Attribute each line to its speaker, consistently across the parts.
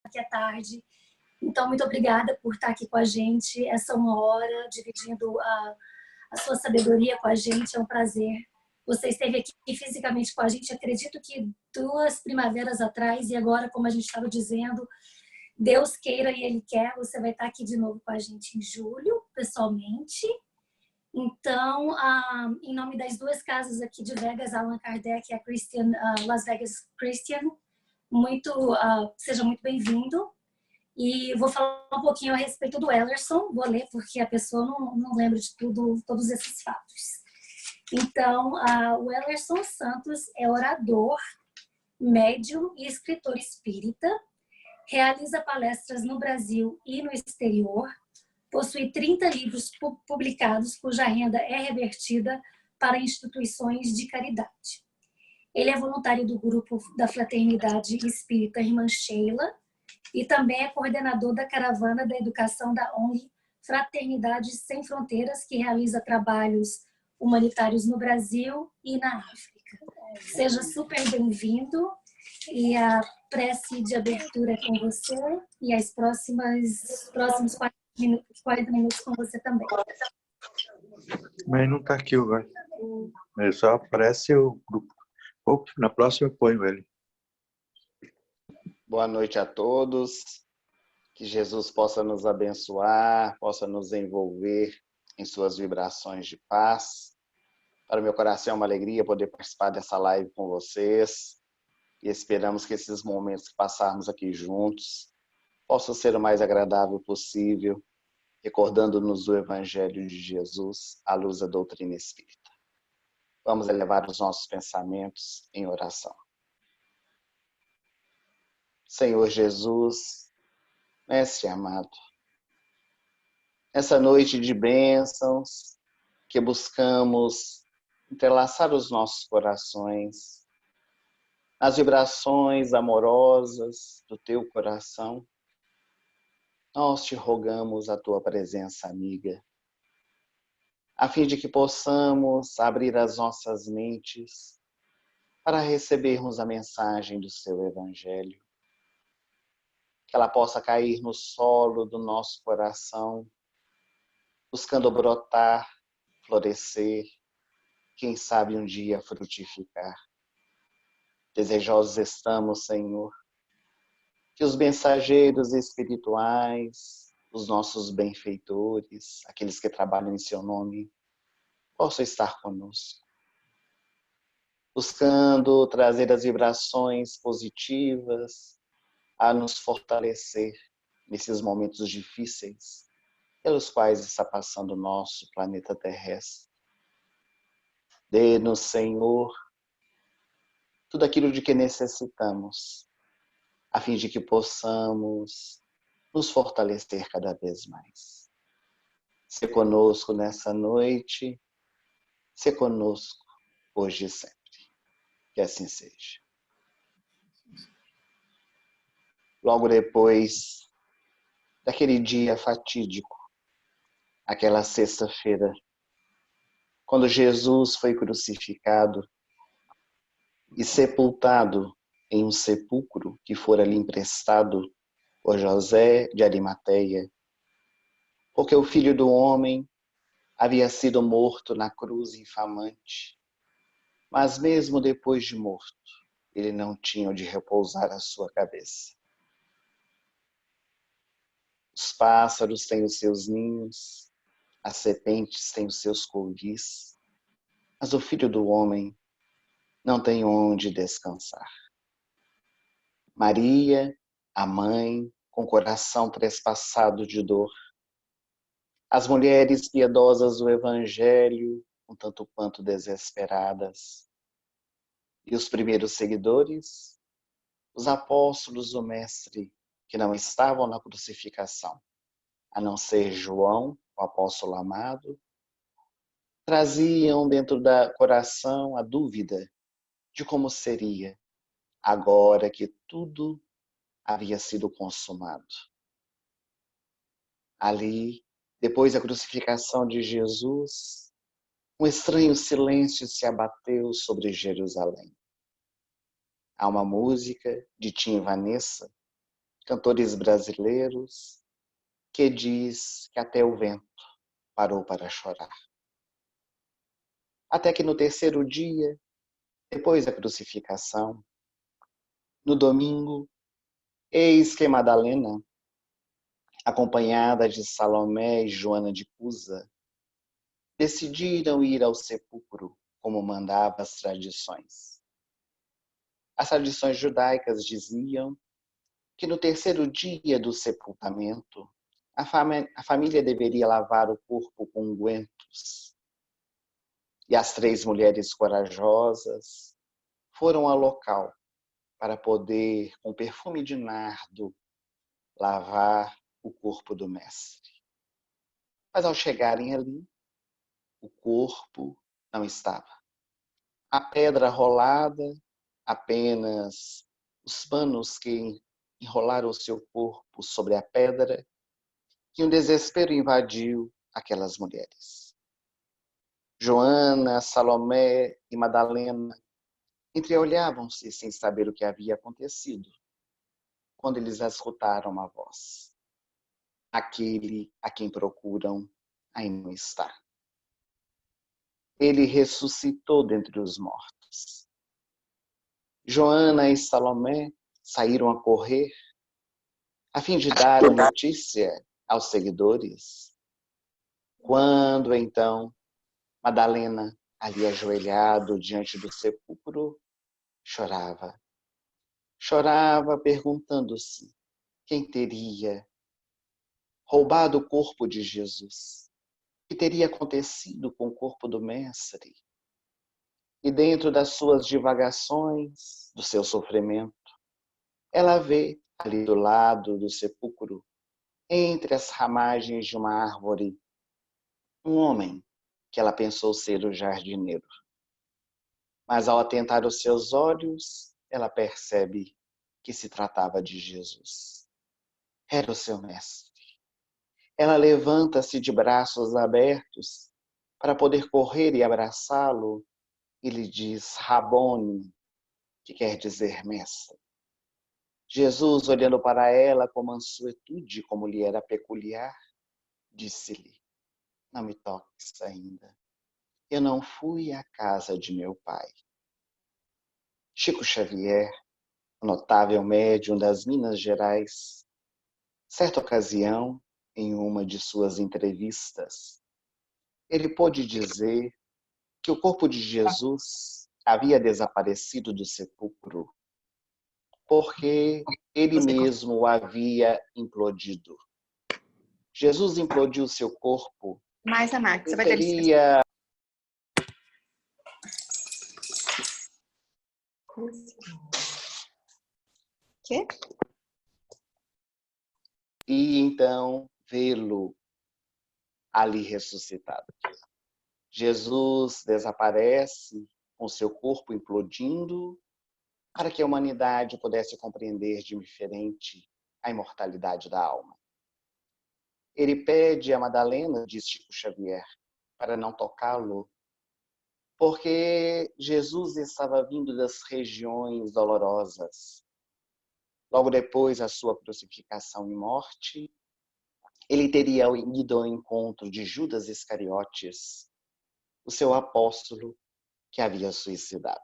Speaker 1: que é tarde. Então, muito obrigada por estar aqui com a gente. Essa 1 hora, dividindo a sua sabedoria com a gente. É um prazer. Você esteve aqui fisicamente com a gente, acredito que 2 primaveras atrás, e agora, como a gente estava dizendo, Deus queira e Ele quer, você vai estar aqui de novo com a gente em julho, pessoalmente. Então, em nome das 2 casas aqui de Vegas, Allan Kardec e a Christian, Las Vegas Christian, seja muito bem-vindo. E vou falar um pouquinho a respeito do Ellerson, vou ler porque a pessoa não lembra de todos esses fatos. Então, o Ellerson Santos é orador, médium e escritor espírita, realiza palestras no Brasil e no exterior, possui 30 livros publicados cuja renda é revertida para instituições de caridade. Ele é voluntário do grupo da Fraternidade Espírita Irmã Sheila e também é coordenador da Caravana da Educação da ONG Fraternidade Sem Fronteiras, que realiza trabalhos humanitários no Brasil e na África. Seja super bem-vindo e a prece de abertura é com você e os próximos 40 minutos com você também.
Speaker 2: Mas não está aqui agora. Ele só aparece o grupo. Na próxima eu ponho ele.
Speaker 3: Boa noite a todos. Que Jesus possa nos abençoar, possa nos envolver em suas vibrações de paz. Para o meu coração é uma alegria poder participar dessa live com vocês. E esperamos que esses momentos que passarmos aqui juntos possam ser o mais agradável possível, recordando-nos do Evangelho de Jesus à luz da doutrina espírita. Vamos elevar os nossos pensamentos em oração. Senhor Jesus, Mestre amado, nessa noite de bênçãos que buscamos entrelaçar os nossos corações nas vibrações amorosas do teu coração, nós te rogamos a tua presença amiga, a fim de que possamos abrir as nossas mentes para recebermos a mensagem do seu Evangelho, que ela possa cair no solo do nosso coração, buscando brotar, florescer, quem sabe um dia frutificar. Desejosos estamos, Senhor, que os mensageiros espirituais, os nossos benfeitores, aqueles que trabalham em seu nome, possam estar conosco, buscando trazer as vibrações positivas a nos fortalecer nesses momentos difíceis pelos quais está passando o nosso planeta terrestre. Dê-nos, Senhor, tudo aquilo de que necessitamos, a fim de que possamos nos fortalecer cada vez mais. Se conosco nessa noite, se conosco hoje e sempre. Que assim seja. Logo depois daquele dia fatídico, aquela sexta-feira, quando Jesus foi crucificado e sepultado em um sepulcro que fora lhe emprestado por José de Arimateia, porque o Filho do Homem havia sido morto na cruz infamante, mas mesmo depois de morto, ele não tinha onde repousar a sua cabeça. Os pássaros têm os seus ninhos, as serpentes têm os seus covis, mas o Filho do Homem não tem onde descansar. Maria, a mãe, com o coração trespassado de dor, as mulheres piedosas do Evangelho, um tanto quanto desesperadas, e os primeiros seguidores, os apóstolos do Mestre, que não estavam na crucificação, a não ser João, o apóstolo amado, traziam dentro do coração a dúvida de como seria agora que tudo havia sido consumado. Ali, depois da crucificação de Jesus, um estranho silêncio se abateu sobre Jerusalém. Há uma música de Tim e Vanessa cantores brasileiros, que diz que até o vento parou para chorar. Até que no terceiro dia, depois da crucificação, no domingo, eis que Madalena, acompanhada de Salomé e Joana de Cusa, decidiram ir ao sepulcro como mandava as tradições. As tradições judaicas diziam que no terceiro dia do sepultamento, a família deveria lavar o corpo com ungüentos. E as 3 mulheres corajosas foram ao local para poder, com perfume de nardo, lavar o corpo do mestre. Mas ao chegarem ali, o corpo não estava. A pedra rolada, apenas os panos que enrolaram o seu corpo sobre a pedra, e um desespero invadiu aquelas mulheres. Joana, Salomé e Madalena entreolhavam-se sem saber o que havia acontecido, quando eles escutaram uma voz. Aquele a quem procuram ainda não está. Ele ressuscitou dentre os mortos. Joana e Salomé saíram a correr a fim de dar a notícia aos seguidores. Quando então Madalena, ali ajoelhado diante do sepulcro, chorava. Chorava perguntando-se quem teria roubado o corpo de Jesus. O que teria acontecido com o corpo do mestre? E dentro das suas divagações, do seu sofrimento, ela vê ali do lado do sepulcro, entre as ramagens de uma árvore, um homem que ela pensou ser o jardineiro. Mas ao atentar os seus olhos, ela percebe que se tratava de Jesus. Era o seu mestre. Ela levanta-se de braços abertos para poder correr e abraçá-lo e lhe diz Rabone, que quer dizer mestre. Jesus, olhando para ela com mansuetude, como lhe era peculiar, disse-lhe, não me toques ainda. Eu não fui à casa de meu pai. Chico Xavier, o notável médium das Minas Gerais, certa ocasião, em uma de suas entrevistas, ele pôde dizer que o corpo de Jesus havia desaparecido do sepulcro porque ele mesmo o havia implodido. Jesus implodiu seu corpo.
Speaker 4: Mais a Max, você vai ter
Speaker 3: Seria...
Speaker 4: Quê?
Speaker 3: E então vê-lo ali ressuscitado. Jesus desaparece com seu corpo implodindo para que a humanidade pudesse compreender de diferente a imortalidade da alma. Ele pede a Madalena, diz Chico Xavier, para não tocá-lo, porque Jesus estava vindo das regiões dolorosas. Logo depois da sua crucificação e morte, ele teria ido ao encontro de Judas Iscariotes, o seu apóstolo que havia suicidado.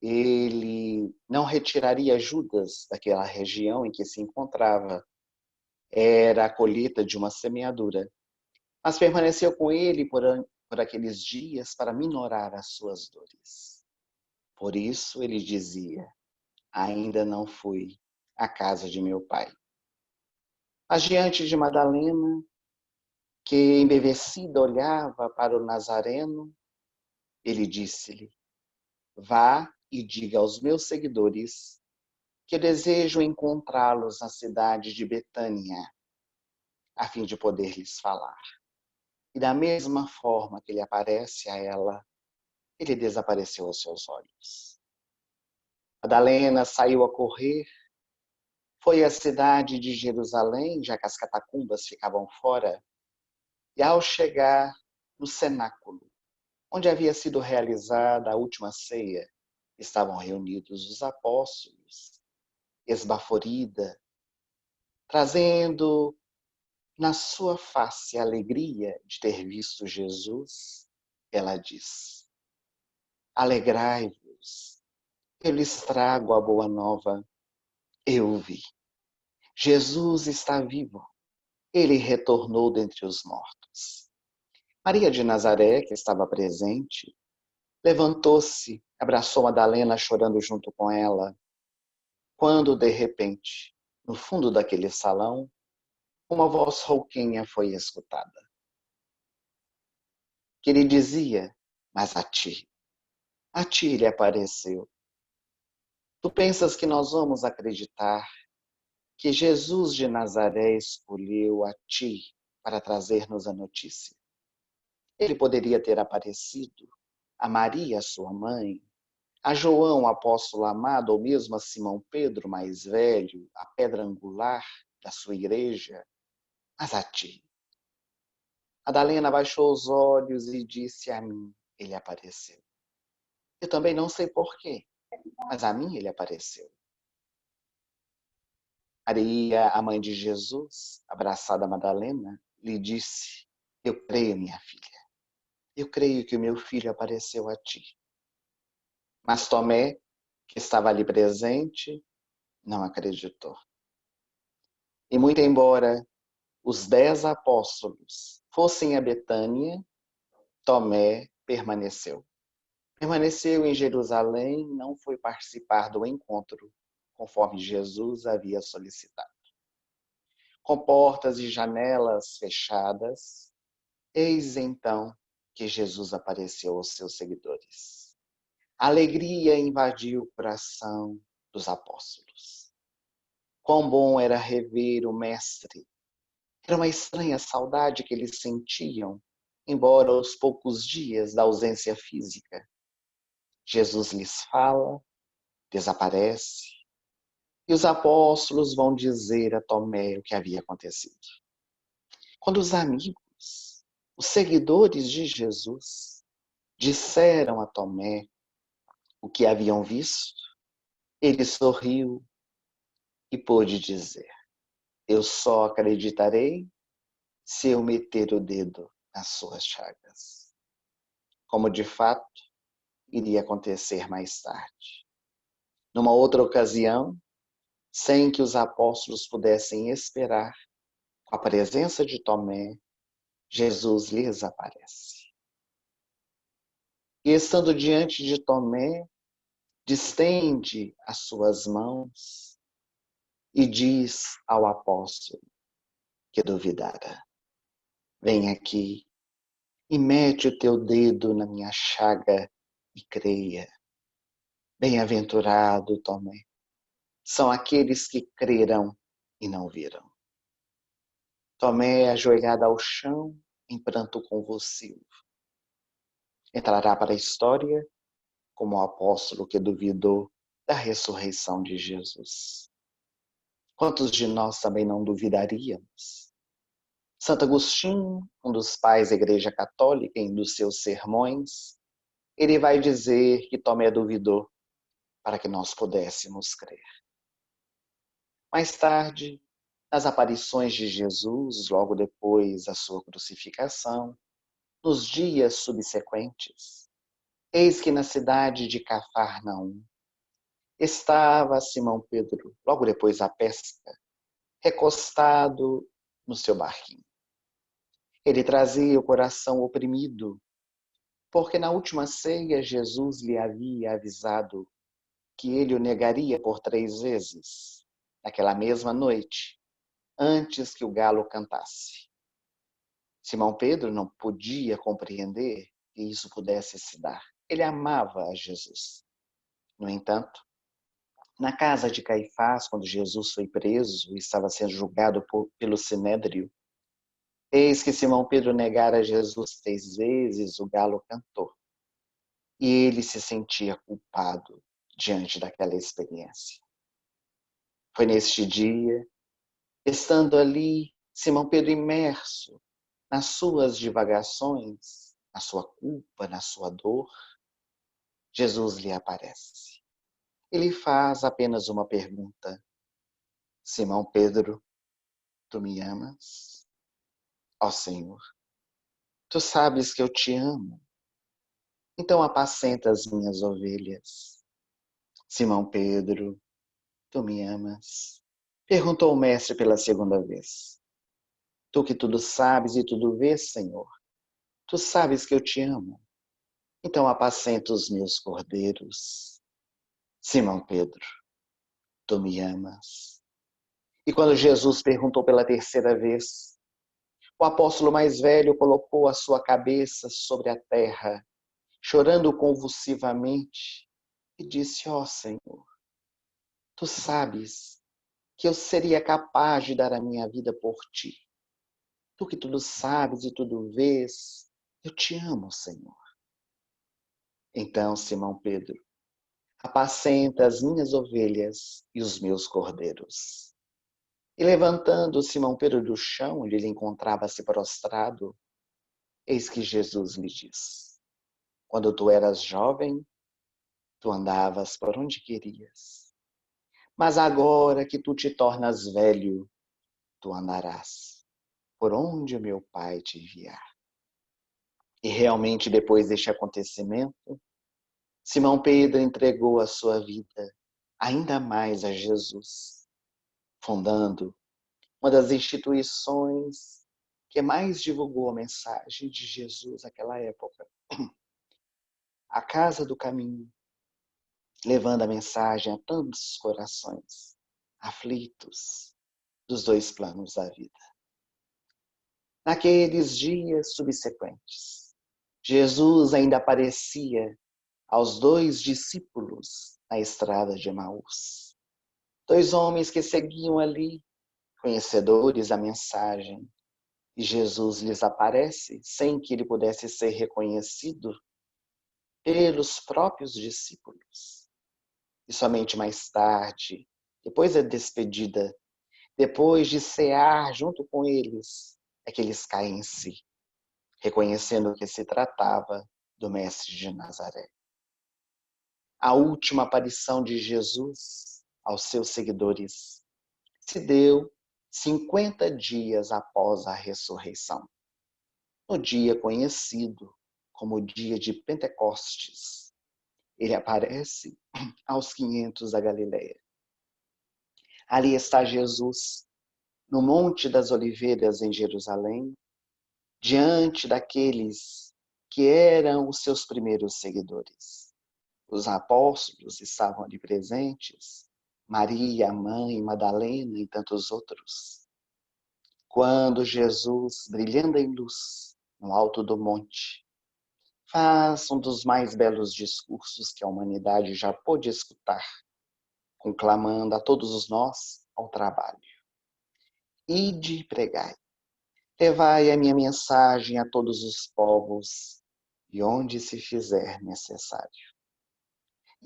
Speaker 3: Ele não retiraria Judas daquela região em que se encontrava. Era a colheita de uma semeadura. Mas permaneceu com ele por aqueles dias para minorar as suas dores. Por isso ele dizia, ainda não fui à casa de meu pai. Mas diante de Madalena, que embevecida olhava para o Nazareno, ele disse-lhe, vá e diga aos meus seguidores que eu desejo encontrá-los na cidade de Betânia, a fim de poder lhes falar. E da mesma forma que ele aparece a ela, ele desapareceu aos seus olhos. Madalena saiu a correr, foi à cidade de Jerusalém, já que as catacumbas ficavam fora, e ao chegar no cenáculo, onde havia sido realizada a última ceia, estavam reunidos os apóstolos, esbaforida, trazendo na sua face a alegria de ter visto Jesus, ela diz: alegrai-vos, eu lhes trago a boa nova, eu vi. Jesus está vivo, ele retornou dentre os mortos. Maria de Nazaré, que estava presente, levantou-se, abraçou Madalena chorando junto com ela, quando, de repente, no fundo daquele salão, uma voz rouquinha foi escutada, que lhe dizia: mas a ti lhe apareceu. Tu pensas que nós vamos acreditar que Jesus de Nazaré escolheu a ti para trazer-nos a notícia? Ele poderia ter aparecido a Maria, sua mãe, a João, apóstolo amado, ou mesmo a Simão Pedro, mais velho, a pedra angular da sua igreja, mas a ti. Madalena baixou os olhos e disse: a mim ele apareceu. Eu também não sei porquê, mas a mim ele apareceu. Maria, a mãe de Jesus, abraçada a Madalena, lhe disse: eu creio, minha filha. Eu creio que o meu filho apareceu a ti. Mas Tomé, que estava ali presente, não acreditou. E muito embora os 10 apóstolos fossem a Betânia, Tomé permaneceu. Permaneceu em Jerusalém, não foi participar do encontro, conforme Jesus havia solicitado. Com portas e janelas fechadas, eis então que Jesus apareceu aos seus seguidores. A alegria invadiu o coração dos apóstolos. Quão bom era rever o Mestre. Era uma estranha saudade que eles sentiam, embora aos poucos dias da ausência física. Jesus lhes fala, desaparece, e os apóstolos vão dizer a Tomé o que havia acontecido. Quando os amigos, os seguidores de Jesus, disseram a Tomé o que haviam visto, ele sorriu e pôde dizer: eu só acreditarei se eu meter o dedo nas suas chagas. Como de fato iria acontecer mais tarde. Numa outra ocasião, sem que os apóstolos pudessem esperar, com a presença de Tomé, Jesus lhes aparece. E estando diante de Tomé, distende as suas mãos e diz ao apóstolo que duvidara: vem aqui e mete o teu dedo na minha chaga e creia. Bem-aventurado, Tomé, são aqueles que crerão e não viram. Tomé, ajoelhado ao chão, em pranto convulsivo, entrará para a história como o apóstolo que duvidou da ressurreição de Jesus. Quantos de nós também não duvidaríamos? Santo Agostinho, um dos pais da Igreja Católica, em um dos seus sermões, ele vai dizer que Tomé duvidou para que nós pudéssemos crer. Mais tarde, nas aparições de Jesus, logo depois da sua crucificação, nos dias subsequentes, eis que na cidade de Cafarnaum estava Simão Pedro, logo depois da pesca, recostado no seu barquinho. Ele trazia o coração oprimido, porque na última ceia Jesus lhe havia avisado que ele o negaria por 3 vezes, naquela mesma noite, antes que o galo cantasse. Simão Pedro não podia compreender que isso pudesse se dar. Ele amava a Jesus. No entanto, na casa de Caifás, quando Jesus foi preso e estava sendo julgado pelo Sinédrio, eis que Simão Pedro negara Jesus 3 vezes, o galo cantou. E ele se sentia culpado diante daquela experiência. Foi neste dia, estando ali, Simão Pedro imerso nas suas divagações, na sua culpa, na sua dor, Jesus lhe aparece. Ele faz apenas uma pergunta: Simão Pedro, Tu me amas? Ó Senhor, tu sabes que eu te amo. Então apacenta as minhas ovelhas. Simão Pedro, tu me amas? Perguntou o mestre pela segunda vez. Tu que tudo sabes e tudo vês, Senhor, tu sabes que eu te amo. Então apacenta os meus cordeiros. Simão Pedro, tu me amas? E quando Jesus perguntou pela terceira vez, o apóstolo mais velho colocou a sua cabeça sobre a terra, chorando convulsivamente, e disse: ó Senhor, tu sabes que eu seria capaz de dar a minha vida por ti. Tu que tudo sabes e tudo vês, eu te amo, Senhor. Então, Simão Pedro, apacenta as minhas ovelhas e os meus cordeiros. E levantando Simão Pedro do chão, onde ele encontrava-se prostrado, eis que Jesus lhe diz: quando tu eras jovem, tu andavas por onde querias. Mas agora que tu te tornas velho, tu andarás por onde o meu Pai te enviar. E realmente, depois deste acontecimento, Simão Pedro entregou a sua vida ainda mais a Jesus, fundando uma das instituições que mais divulgou a mensagem de Jesus naquela época, a Casa do Caminho, levando a mensagem a tantos corações aflitos dos dois planos da vida. Naqueles dias subsequentes, Jesus ainda aparecia aos dois discípulos na estrada de Emaús. Dois homens que seguiam ali, conhecedores da mensagem, e Jesus lhes aparece sem que ele pudesse ser reconhecido pelos próprios discípulos. E somente mais tarde, depois da despedida, depois de cear junto com eles, é que eles caem em si, reconhecendo que se tratava do Mestre de Nazaré. A última aparição de Jesus aos seus seguidores se deu 50 dias após a ressurreição, no dia conhecido como o dia de Pentecostes. Ele aparece aos 500 da Galileia. Ali está Jesus, no Monte das Oliveiras, em Jerusalém, diante daqueles que eram os seus primeiros seguidores. Os apóstolos estavam ali presentes, Maria, a mãe, Madalena e tantos outros. Quando Jesus, brilhando em luz, no alto do monte, faz um dos mais belos discursos que a humanidade já pôde escutar, conclamando a todos nós ao trabalho. Ide e pregai, levai a minha mensagem a todos os povos, e onde se fizer necessário.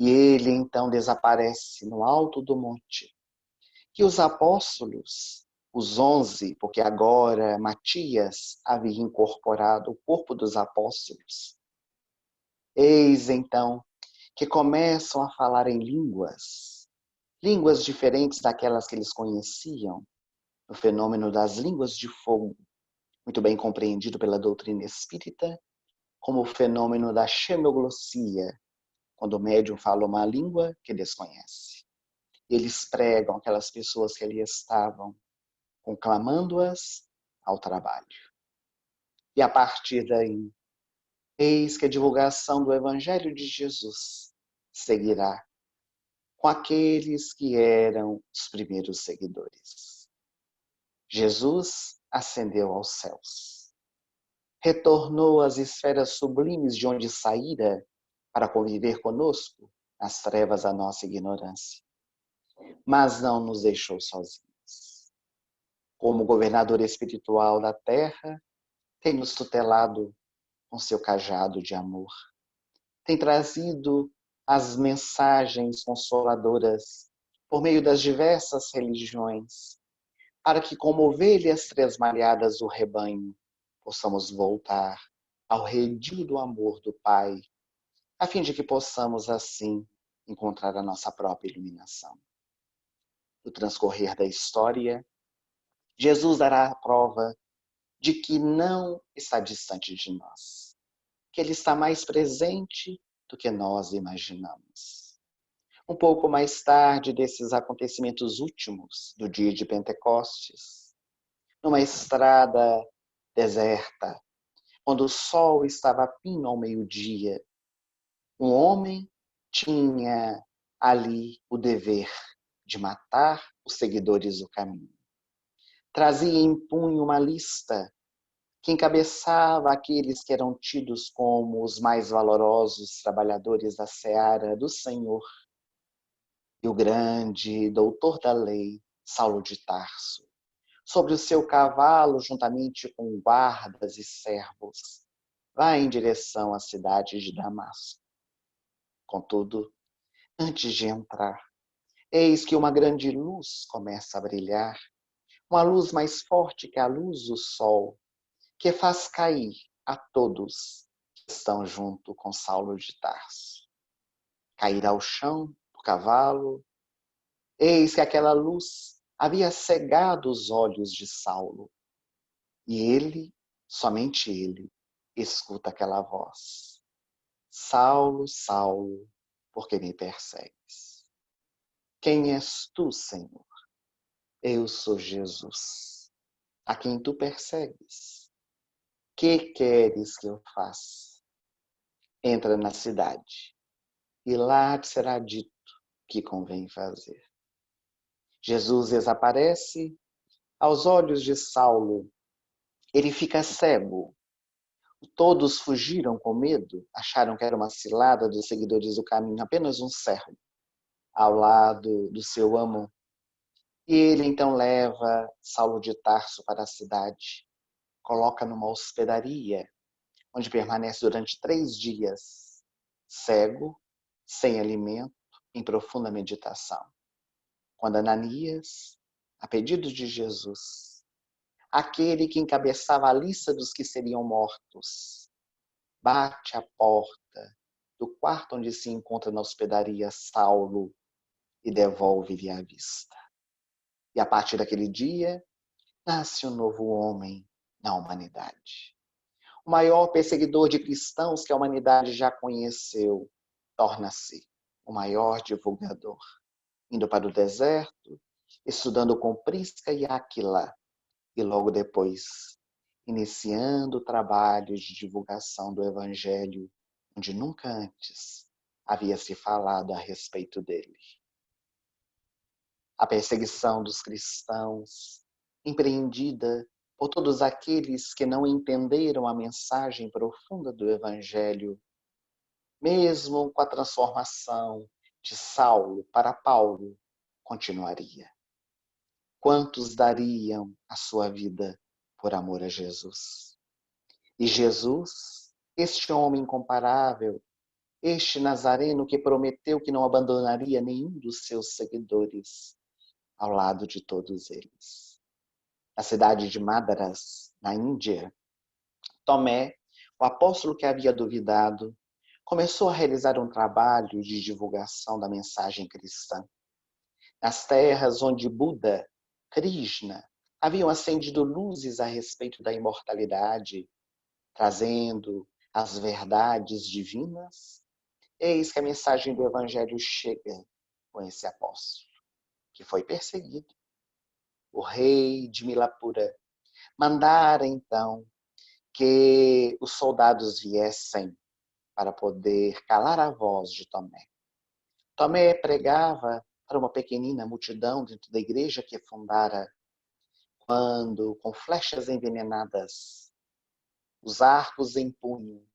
Speaker 3: E ele então desaparece no alto do monte. E os apóstolos, os 11, porque agora Matias havia incorporado o corpo dos apóstolos, eis então que começam a falar em línguas diferentes daquelas que eles conheciam, o fenômeno das línguas de fogo, muito bem compreendido pela doutrina espírita, como o fenômeno da xenoglossia, quando o médium fala uma língua que desconhece. Eles pregam aquelas pessoas que ali estavam, conclamando-as ao trabalho. E a partir daí, eis que a divulgação do Evangelho de Jesus seguirá com aqueles que eram os primeiros seguidores. Jesus ascendeu aos céus, retornou às esferas sublimes de onde saíra para conviver conosco nas trevas da nossa ignorância, mas não nos deixou sozinhos. Como governador espiritual da terra, tem nos tutelado com seu cajado de amor, tem trazido as mensagens consoladoras por meio das diversas religiões, para que, como ovelhas tresmalhadas do rebanho, possamos voltar ao redil do amor do Pai, a fim de que possamos, assim, encontrar a nossa própria iluminação. No transcorrer da história, Jesus dará a prova de que não está distante de nós, que Ele está mais presente do que nós imaginamos. Um pouco mais tarde desses acontecimentos últimos do dia de Pentecostes, numa estrada deserta, quando o sol estava a pino ao meio-dia, um homem tinha ali o dever de matar os seguidores do caminho. Trazia em punho uma lista que encabeçava aqueles que eram tidos como os mais valorosos trabalhadores da seara do Senhor. E o grande doutor da lei, Saulo de Tarso, sobre o seu cavalo, juntamente com guardas e servos, vai em direção à cidade de Damasco. Contudo, antes de entrar, eis que uma grande luz começa a brilhar, uma luz mais forte que a luz do sol, que faz cair a todos que estão junto com Saulo de Tarso. Cair ao chão do cavalo, eis que aquela luz havia cegado os olhos de Saulo. E ele, somente ele, escuta aquela voz. Saulo, Saulo, por que me persegues? Quem és tu, Senhor? Eu sou Jesus, a quem tu persegues. Que queres que eu faça? Entra na cidade, e lá te será dito o que convém fazer. Jesus desaparece aos olhos de Saulo. Ele fica cego. Todos fugiram com medo, acharam que era uma cilada dos seguidores do caminho, apenas um servo ao lado do seu amo. E ele então leva Saulo de Tarso para a cidade, coloca numa hospedaria, onde permanece durante 3 dias, cego, sem alimento, em profunda meditação. Quando Ananias, a pedido de Jesus, aquele que encabeçava a lista dos que seriam mortos, bate à porta do quarto onde se encontra na hospedaria Saulo e devolve-lhe a vista. E a partir daquele dia, nasce um novo homem na humanidade. O maior perseguidor de cristãos que a humanidade já conheceu, torna-se o maior divulgador, indo para o deserto, estudando com Prisca e Áquila, e logo depois, iniciando trabalhos de divulgação do Evangelho, onde nunca antes havia se falado a respeito dele. A perseguição dos cristãos, empreendida por todos aqueles que não entenderam a mensagem profunda do Evangelho, mesmo com a transformação de Saulo para Paulo, continuaria. Quantos dariam a sua vida por amor a Jesus? E Jesus, este homem incomparável, este Nazareno que prometeu que não abandonaria nenhum dos seus seguidores, ao lado de todos eles. Na cidade de Madras, na Índia, Tomé, o apóstolo que havia duvidado, começou a realizar um trabalho de divulgação da mensagem cristã. Nas terras onde Buda, Krishna, haviam acendido luzes a respeito da imortalidade, trazendo as verdades divinas, eis que a mensagem do Evangelho chega com esse apóstolo, que foi perseguido. O rei de Milapura mandara então que os soldados viessem para poder calar a voz de Tomé. Tomé pregava para uma pequenina multidão dentro da igreja que fundara, quando, com flechas envenenadas, os arcos em punho,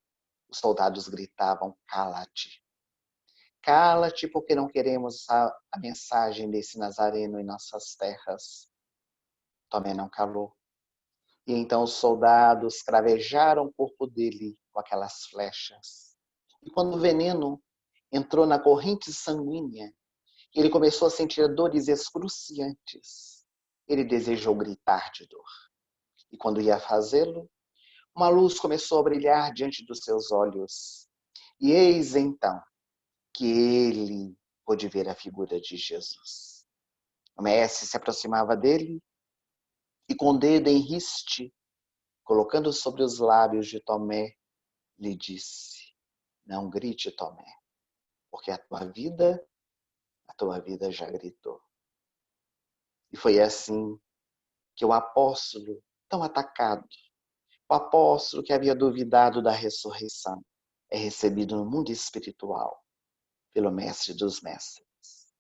Speaker 3: os soldados gritavam: cala-te. Cala-te, porque não queremos a mensagem desse Nazareno em nossas terras. Tomé não calou. E então os soldados cravejaram o corpo dele com aquelas flechas. E quando o veneno entrou na corrente sanguínea, ele começou a sentir dores excruciantes. Ele desejou gritar de dor. E quando ia fazê-lo, uma luz começou a brilhar diante dos seus olhos. E eis então que ele pôde ver a figura de Jesus. O mestre se aproximava dele e com o dedo em riste, colocando sobre os lábios de Tomé, lhe disse: não grite, Tomé, porque a tua vida já gritou. E foi assim que o apóstolo, tão atacado, o apóstolo que havia duvidado da ressurreição, é recebido no mundo espiritual pelo mestre dos mestres.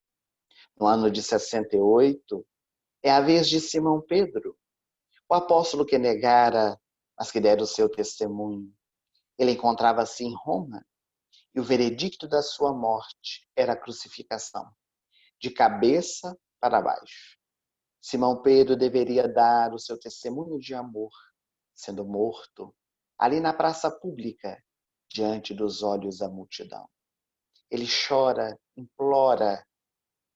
Speaker 3: No ano de 68, é a vez de Simão Pedro, o apóstolo que negara, mas que dera o seu testemunho. Ele encontrava-se em Roma e o veredicto da sua morte era a crucificação, de cabeça para baixo. Simão Pedro deveria dar o seu testemunho de amor, sendo morto ali na praça pública, diante dos olhos da multidão. Ele chora, implora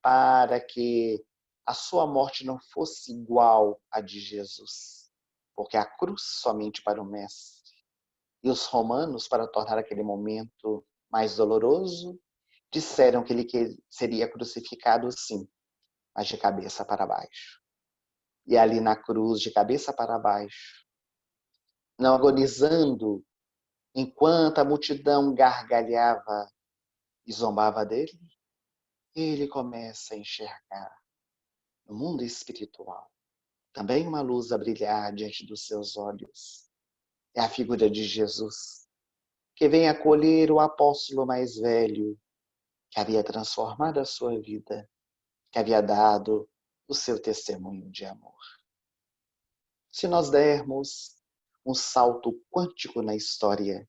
Speaker 3: para que a sua morte não fosse igual à de Jesus, porque a cruz somente para o mestre. E os romanos, para tornar aquele momento mais doloroso, disseram que ele seria crucificado sim, mas de cabeça para baixo. E ali na cruz, de cabeça para baixo, não agonizando, enquanto a multidão gargalhava e zombava dele, ele começa a enxergar no mundo espiritual também uma luz a brilhar diante dos seus olhos. É a figura de Jesus, que vem acolher o apóstolo mais velho, que havia transformado a sua vida, que havia dado o seu testemunho de amor. Se nós dermos um salto quântico na história,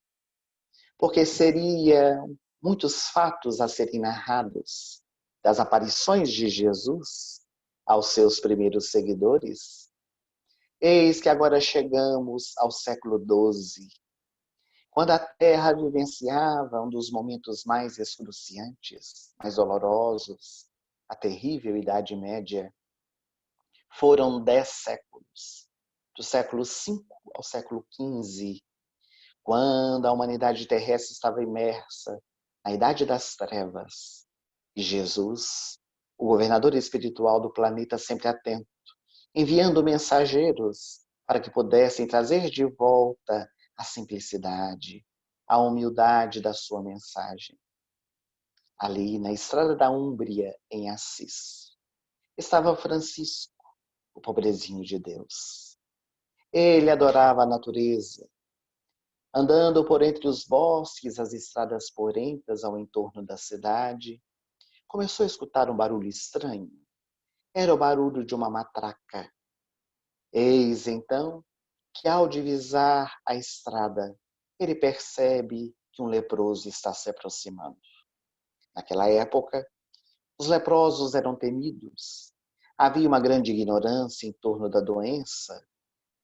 Speaker 3: porque seriam muitos fatos a serem narrados das aparições de Jesus aos seus primeiros seguidores, eis que agora chegamos ao século XII, quando a Terra vivenciava um dos momentos mais excruciantes, mais dolorosos, a terrível Idade Média. Foram 10 séculos, do século V ao século XV, quando a humanidade terrestre estava imersa na Idade das Trevas. E Jesus, o governador espiritual do planeta, sempre atento, enviando mensageiros para que pudessem trazer de volta a simplicidade, a humildade da sua mensagem. Ali, na estrada da Úmbria, em Assis, estava Francisco, o pobrezinho de Deus. Ele adorava a natureza. Andando por entre os bosques, as estradas porentas ao entorno da cidade, começou a escutar um barulho estranho. Era o barulho de uma matraca. Eis então que, ao divisar a estrada, ele percebe que um leproso está se aproximando. Naquela época, os leprosos eram temidos. Havia uma grande ignorância em torno da doença,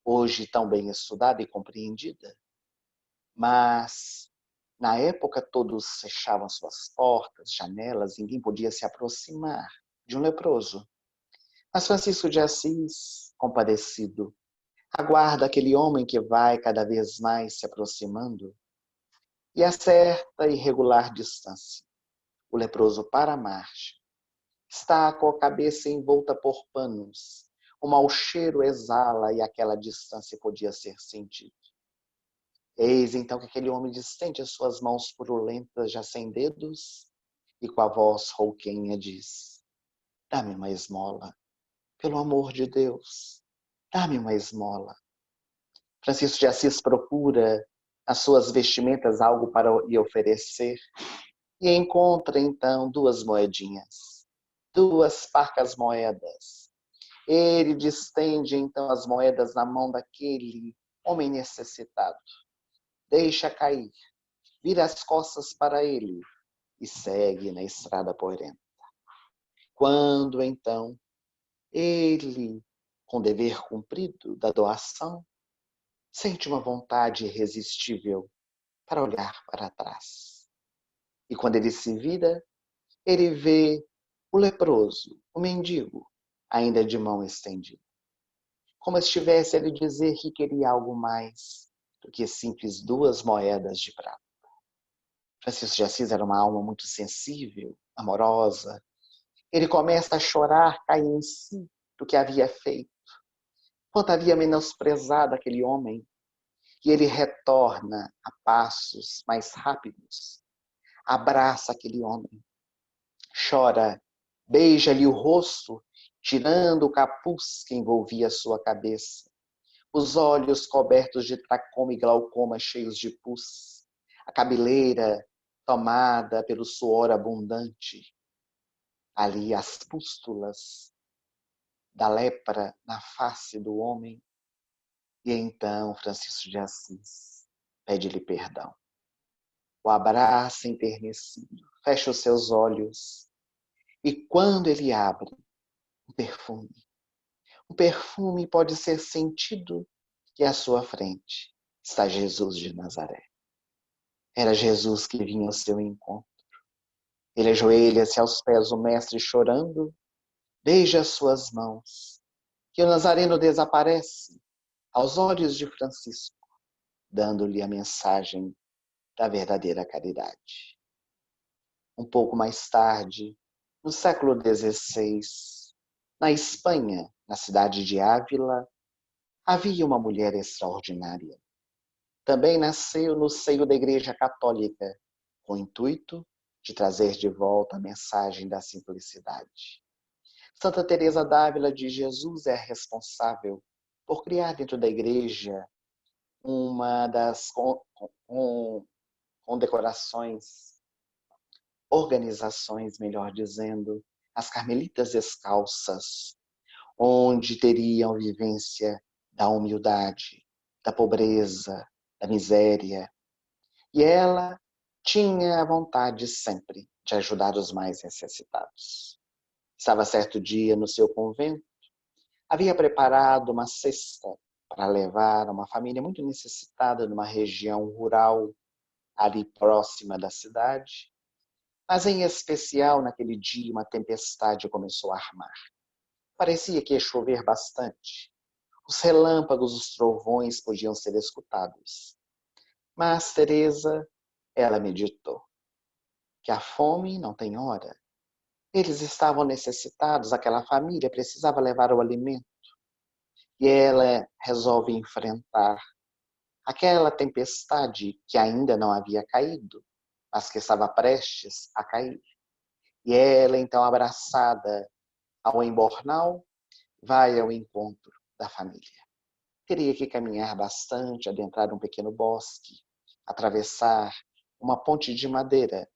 Speaker 3: hoje tão bem estudada e compreendida. Mas, na época, todos fechavam suas portas, janelas, ninguém podia se aproximar de um leproso. Mas Francisco de Assis, compadecido, aguarda aquele homem que vai cada vez mais se aproximando e, a certa e regular distância, o leproso para a marcha. Está com a cabeça envolta por panos, o mau cheiro exala e aquela distância podia ser sentida. Eis então que aquele homem distende as suas mãos purulentas, já sem dedos, e com a voz rouquenha diz: dá-me uma esmola, pelo amor de Deus, dá-me uma esmola. Francisco de Assis procura nas suas vestimentas algo para lhe oferecer e encontra então 2 moedinhas, 2 parcas moedas. Ele distende então as moedas na mão daquele homem necessitado. Deixa cair, vira as costas para ele e segue na estrada poerenta. Quando então ele, com o dever cumprido da doação, sente uma vontade irresistível para olhar para trás. E quando ele se vira, ele vê o leproso, o mendigo, ainda de mão estendida. Como estivesse a lhe dizer que queria algo mais do que simples 2 moedas de prata. Francisco de Assis era uma alma muito sensível, amorosa. Ele começa a chorar, cair em si do que havia feito. quanto havia menosprezado aquele homem, e ele retorna a passos mais rápidos, abraça aquele homem, chora, beija-lhe o rosto, tirando o capuz que envolvia sua cabeça, os olhos cobertos de tracoma e glaucoma cheios de pus, a cabeleira tomada pelo suor abundante, ali as pústulas da lepra na face do homem. E então Francisco de Assis pede-lhe perdão. O abraça enternecido, fecha os seus olhos, e quando ele abre, um perfume pode ser sentido, e à sua frente está Jesus de Nazaré. Era Jesus que vinha ao seu encontro. Ele ajoelha-se aos pés do mestre chorando, beija as suas mãos, que o Nazareno desaparece aos olhos de Francisco, dando-lhe a mensagem da verdadeira caridade. Um pouco mais tarde, no século XVI, na Espanha, na cidade de Ávila, havia uma mulher extraordinária. Também nasceu no seio da Igreja Católica, com o intuito de trazer de volta a mensagem da simplicidade. Santa Teresa d'Ávila de Jesus é responsável por criar dentro da Igreja uma das condecorações, organizações, melhor dizendo, as Carmelitas Descalças, onde teriam vivência da humildade, da pobreza, da miséria. E ela tinha a vontade sempre de ajudar os mais necessitados. Estava certo dia no seu convento, havia preparado uma cesta para levar a uma família muito necessitada numa região rural, ali próxima da cidade. Mas em especial naquele dia uma tempestade começou a armar. Parecia que ia chover bastante. Os relâmpagos, os trovões podiam ser escutados. Mas Teresa, ela meditou que a fome não tem hora. Eles estavam necessitados, aquela família precisava levar o alimento. E ela resolve enfrentar aquela tempestade que ainda não havia caído, mas que estava prestes a cair. E ela, então, abraçada ao embornal, vai ao encontro da família. Teria que caminhar bastante, adentrar um pequeno bosque, atravessar uma ponte de madeira.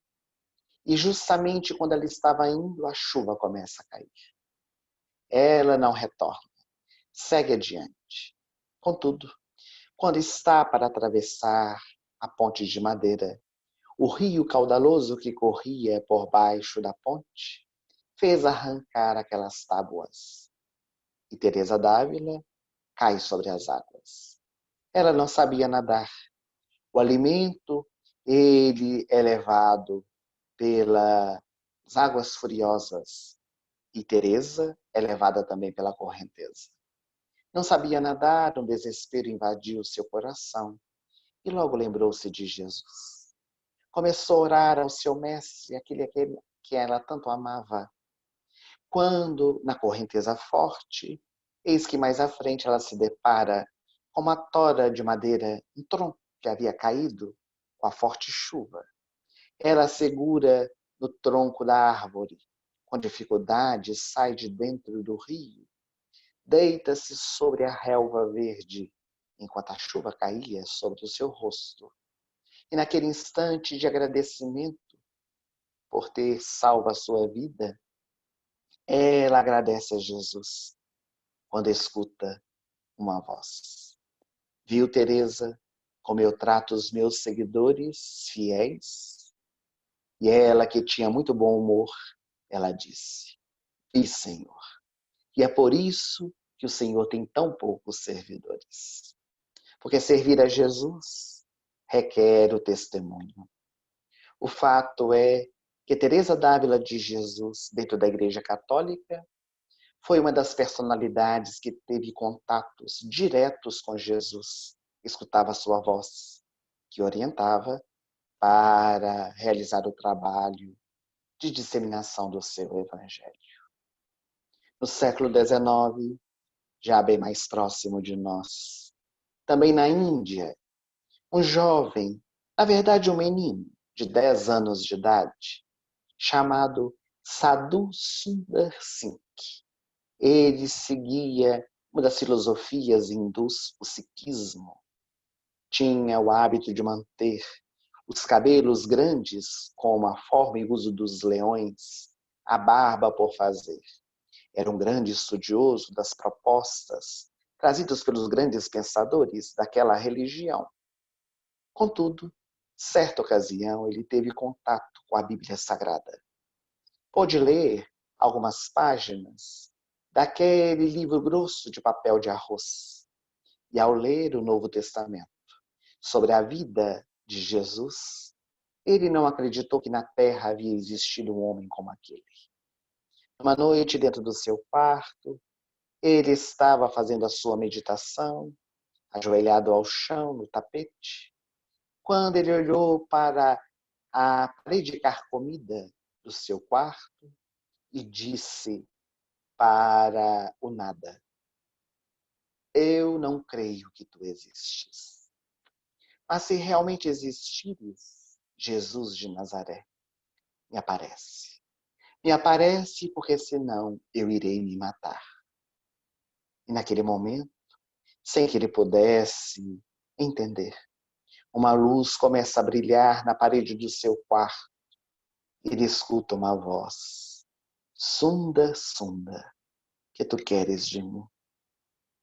Speaker 3: E justamente quando ela estava indo, a chuva começa a cair. Ela não retorna, segue adiante. Contudo, quando está para atravessar a ponte de madeira, o rio caudaloso que corria por baixo da ponte fez arrancar aquelas tábuas. E Teresa d'Ávila cai sobre as águas. Ela não sabia nadar. O alimento, ele é levado pelas águas furiosas. E Teresa é levada também pela correnteza. Não sabia nadar, um desespero invadiu seu coração. E logo lembrou-se de Jesus. Começou a orar ao seu mestre, aquele que ela tanto amava. Quando, na correnteza forte, eis que mais à frente ela se depara com uma tora de madeira, um tronco que havia caído com a forte chuva. Ela segura no tronco da árvore, com dificuldade sai de dentro do rio, deita-se sobre a relva verde, enquanto a chuva caía sobre o seu rosto. E naquele instante de agradecimento por ter salvo a sua vida, ela agradece a Jesus quando escuta uma voz. Viu, Teresa, como eu trato os meus seguidores fiéis? E ela, que tinha muito bom humor, ela disse: Vi, Senhor. E é por isso que o Senhor tem tão poucos servidores. Porque servir a Jesus requer o testemunho. O fato é que Teresa d'Ávila de Jesus, dentro da Igreja Católica, foi uma das personalidades que teve contatos diretos com Jesus, escutava a sua voz, que orientava para realizar o trabalho de disseminação do seu evangelho. No século XIX, já bem mais próximo de nós. Também na Índia, um jovem, na verdade um menino, de 10 anos de idade, chamado Sadhu Sundar Singh. Ele seguia uma das filosofias hindus, o sikhismo. Tinha o hábito de manter os cabelos grandes, como a forma e uso dos leões, a barba por fazer. Era um grande estudioso das propostas trazidas pelos grandes pensadores daquela religião. Contudo, certa ocasião, ele teve contato com a Bíblia Sagrada. Pôde ler algumas páginas daquele livro grosso de papel de arroz. E ao ler o Novo Testamento sobre a vida de Jesus, ele não acreditou que na terra havia existido um homem como aquele. Uma noite, dentro do seu quarto, ele estava fazendo a sua meditação, ajoelhado ao chão, no tapete, quando ele olhou para a parede de carcomida do seu quarto e disse para o nada: eu não creio que tu existes. Mas se realmente existires, Jesus de Nazaré, me aparece. Me aparece porque senão eu irei me matar. E naquele momento, sem que ele pudesse entender, uma luz começa a brilhar na parede do seu quarto. Ele escuta uma voz: Sunda, Sunda, que tu queres de mim?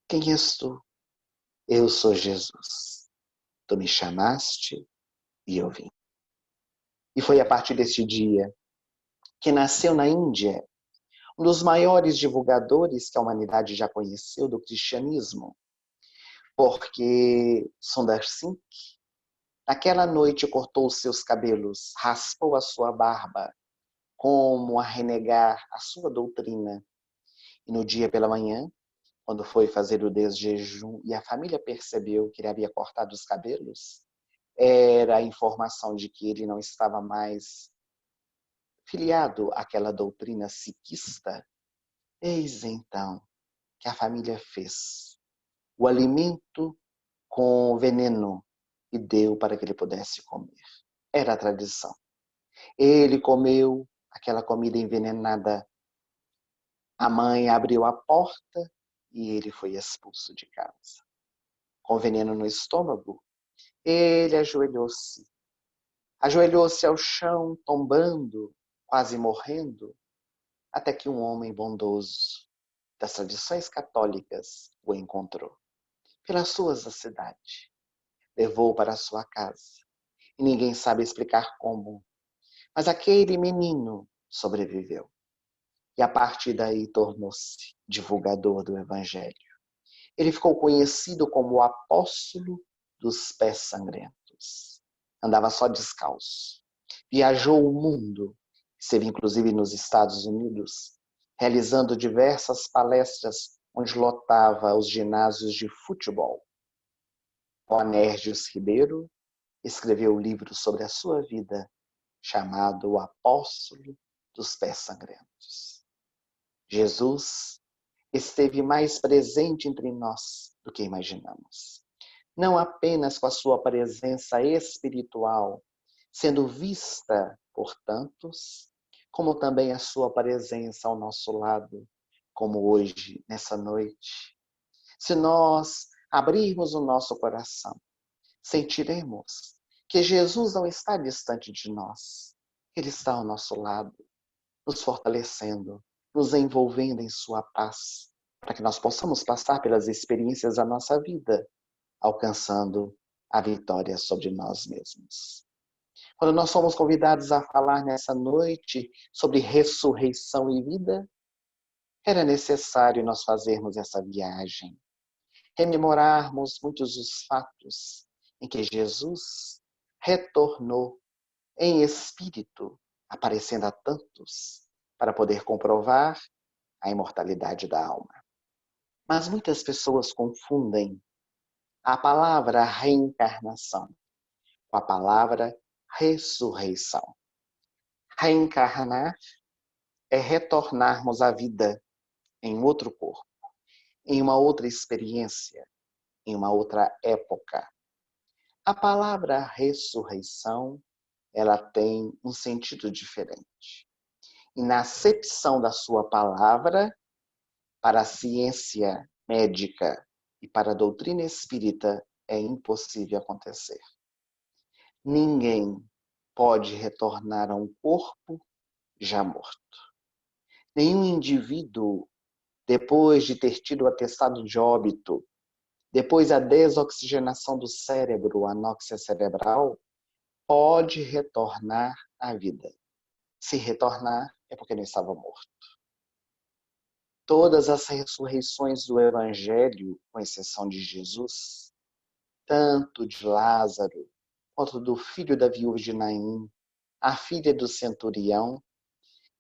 Speaker 3: Quem és tu? Eu sou Jesus. Tu me chamaste e eu vim. E foi a partir deste dia que nasceu na Índia um dos maiores divulgadores que a humanidade já conheceu do cristianismo, porque Sundar Singh, naquela noite, cortou os seus cabelos, raspou a sua barba, como a renegar a sua doutrina. E no dia pela manhã, quando foi fazer o desjejum e a família percebeu que ele havia cortado os cabelos, era a informação de que ele não estava mais filiado àquela doutrina sikhista. Eis então que a família fez o alimento com veneno e deu para que ele pudesse comer. Era a tradição. Ele comeu aquela comida envenenada. A mãe abriu a porta e ele foi expulso de casa. Com veneno no estômago, ele ajoelhou-se. Ajoelhou-se ao chão, tombando, quase morrendo, até que um homem bondoso das tradições católicas o encontrou. Pelas ruas da cidade, levou para a sua casa. E ninguém sabe explicar como, mas aquele menino sobreviveu. E a partir daí tornou-se divulgador do Evangelho. Ele ficou conhecido como o apóstolo dos pés sangrentos. Andava só descalço. Viajou o mundo, esteve inclusive nos Estados Unidos, realizando diversas palestras onde lotava os ginásios de futebol. Boanerges Ribeiro escreveu um livro sobre a sua vida, chamado O Apóstolo dos Pés Sangrentos. Jesus esteve mais presente entre nós do que imaginamos. Não apenas com a sua presença espiritual, sendo vista por tantos, como também a sua presença ao nosso lado, como hoje, nessa noite. Se nós abrirmos o nosso coração, sentiremos que Jesus não está distante de nós. Ele está ao nosso lado, nos fortalecendo, nos envolvendo em sua paz, para que nós possamos passar pelas experiências da nossa vida, alcançando a vitória sobre nós mesmos. Quando nós somos convidados a falar nessa noite sobre ressurreição e vida, era necessário nós fazermos essa viagem, rememorarmos muitos dos fatos em que Jesus retornou em espírito, aparecendo a tantos, para poder comprovar a imortalidade da alma. Mas muitas pessoas confundem a palavra reencarnação com a palavra ressurreição. Reencarnar é retornarmos à vida em outro corpo. em uma outra experiência, em uma outra época. A palavra ressurreição, ela tem um sentido diferente. E na acepção da sua palavra, para a ciência médica e para a doutrina espírita, é impossível acontecer. Ninguém pode retornar a um corpo já morto. Nenhum indivíduo, depois de ter tido o atestado de óbito, depois da desoxigenação do cérebro, a anóxia cerebral, pode retornar à vida. Se retornar, é porque não estava morto. Todas as ressurreições do Evangelho, com exceção de Jesus, tanto de Lázaro, quanto do filho da viúva de Naim, a filha do centurião,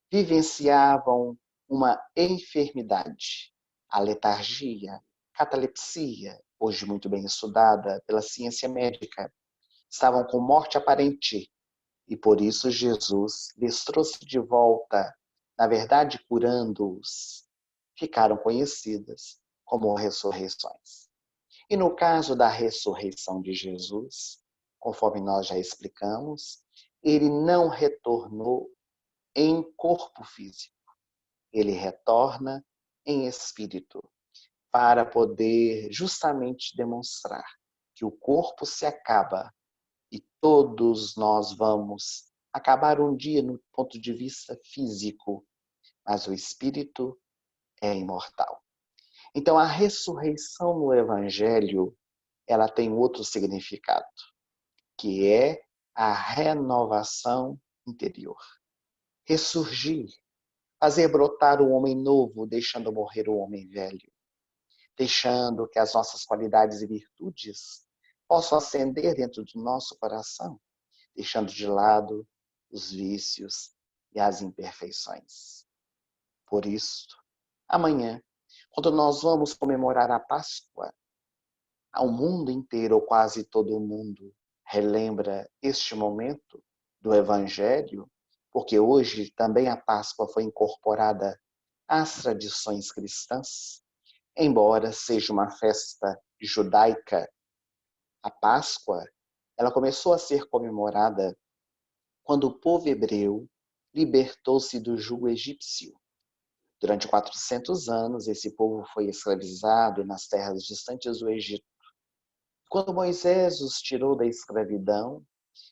Speaker 3: vivenciavam uma enfermidade, a letargia, catalepsia, hoje muito bem estudada pela ciência médica. Estavam com morte aparente e por isso Jesus lhes trouxe de volta, na verdade curando-os. Ficaram conhecidas como ressurreições. E no caso da ressurreição de Jesus, conforme nós já explicamos, ele não retornou em corpo físico. Ele retorna em espírito, para poder justamente demonstrar que o corpo se acaba e todos nós vamos acabar um dia no ponto de vista físico, mas o espírito é imortal. Então a ressurreição no Evangelho, ela tem outro significado, que é a renovação interior. Ressurgir, fazer brotar o homem novo, deixando morrer o homem velho. Deixando que as nossas qualidades e virtudes possam ascender dentro do nosso coração, deixando de lado os vícios e as imperfeições. Por isso, amanhã, quando nós vamos comemorar a Páscoa, ao mundo inteiro, ou quase todo o mundo, relembra este momento do Evangelho, porque hoje também a Páscoa foi incorporada às tradições cristãs. Embora seja uma festa judaica, a Páscoa, ela começou a ser comemorada quando o povo hebreu libertou-se do jugo egípcio. Durante 400 anos, esse povo foi escravizado nas terras distantes do Egito. Quando Moisés os tirou da escravidão,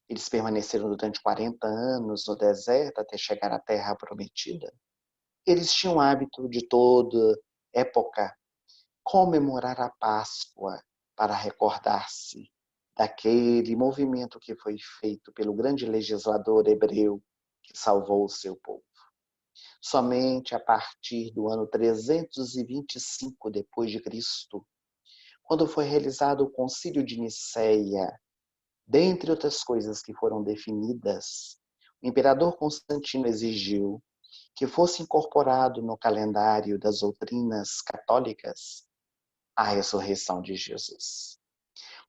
Speaker 3: eles permaneceram durante 40 anos no deserto até chegar à terra prometida. Eles tinham o hábito de toda época comemorar a Páscoa para recordar-se daquele movimento que foi feito pelo grande legislador hebreu que salvou o seu povo. Somente a partir do ano 325 depois de Cristo, quando foi realizado o Concílio de Nicéia, dentre outras coisas que foram definidas, o imperador Constantino exigiu que fosse incorporado no calendário das doutrinas católicas a ressurreição de Jesus.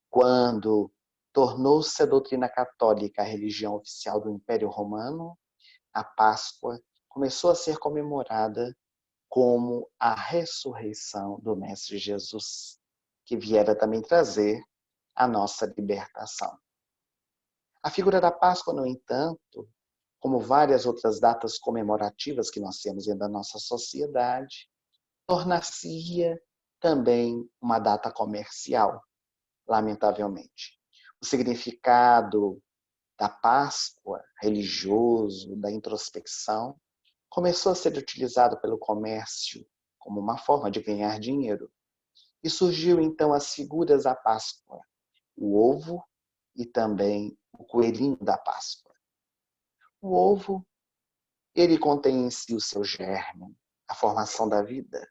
Speaker 3: Quando tornou-se a doutrina católica a religião oficial do Império Romano, a Páscoa começou a ser comemorada como a ressurreição do Mestre Jesus, que viera também trazer a nossa libertação. A figura da Páscoa, no entanto, como várias outras datas comemorativas que nós temos dentro da nossa sociedade, tornar-se-ia também uma data comercial, lamentavelmente. O significado da Páscoa, religioso, da introspecção, começou a ser utilizado pelo comércio como uma forma de ganhar dinheiro. E surgiu então as figuras da Páscoa, o ovo e também o coelhinho da Páscoa. O ovo, ele contém em si o seu germe, a formação da vida.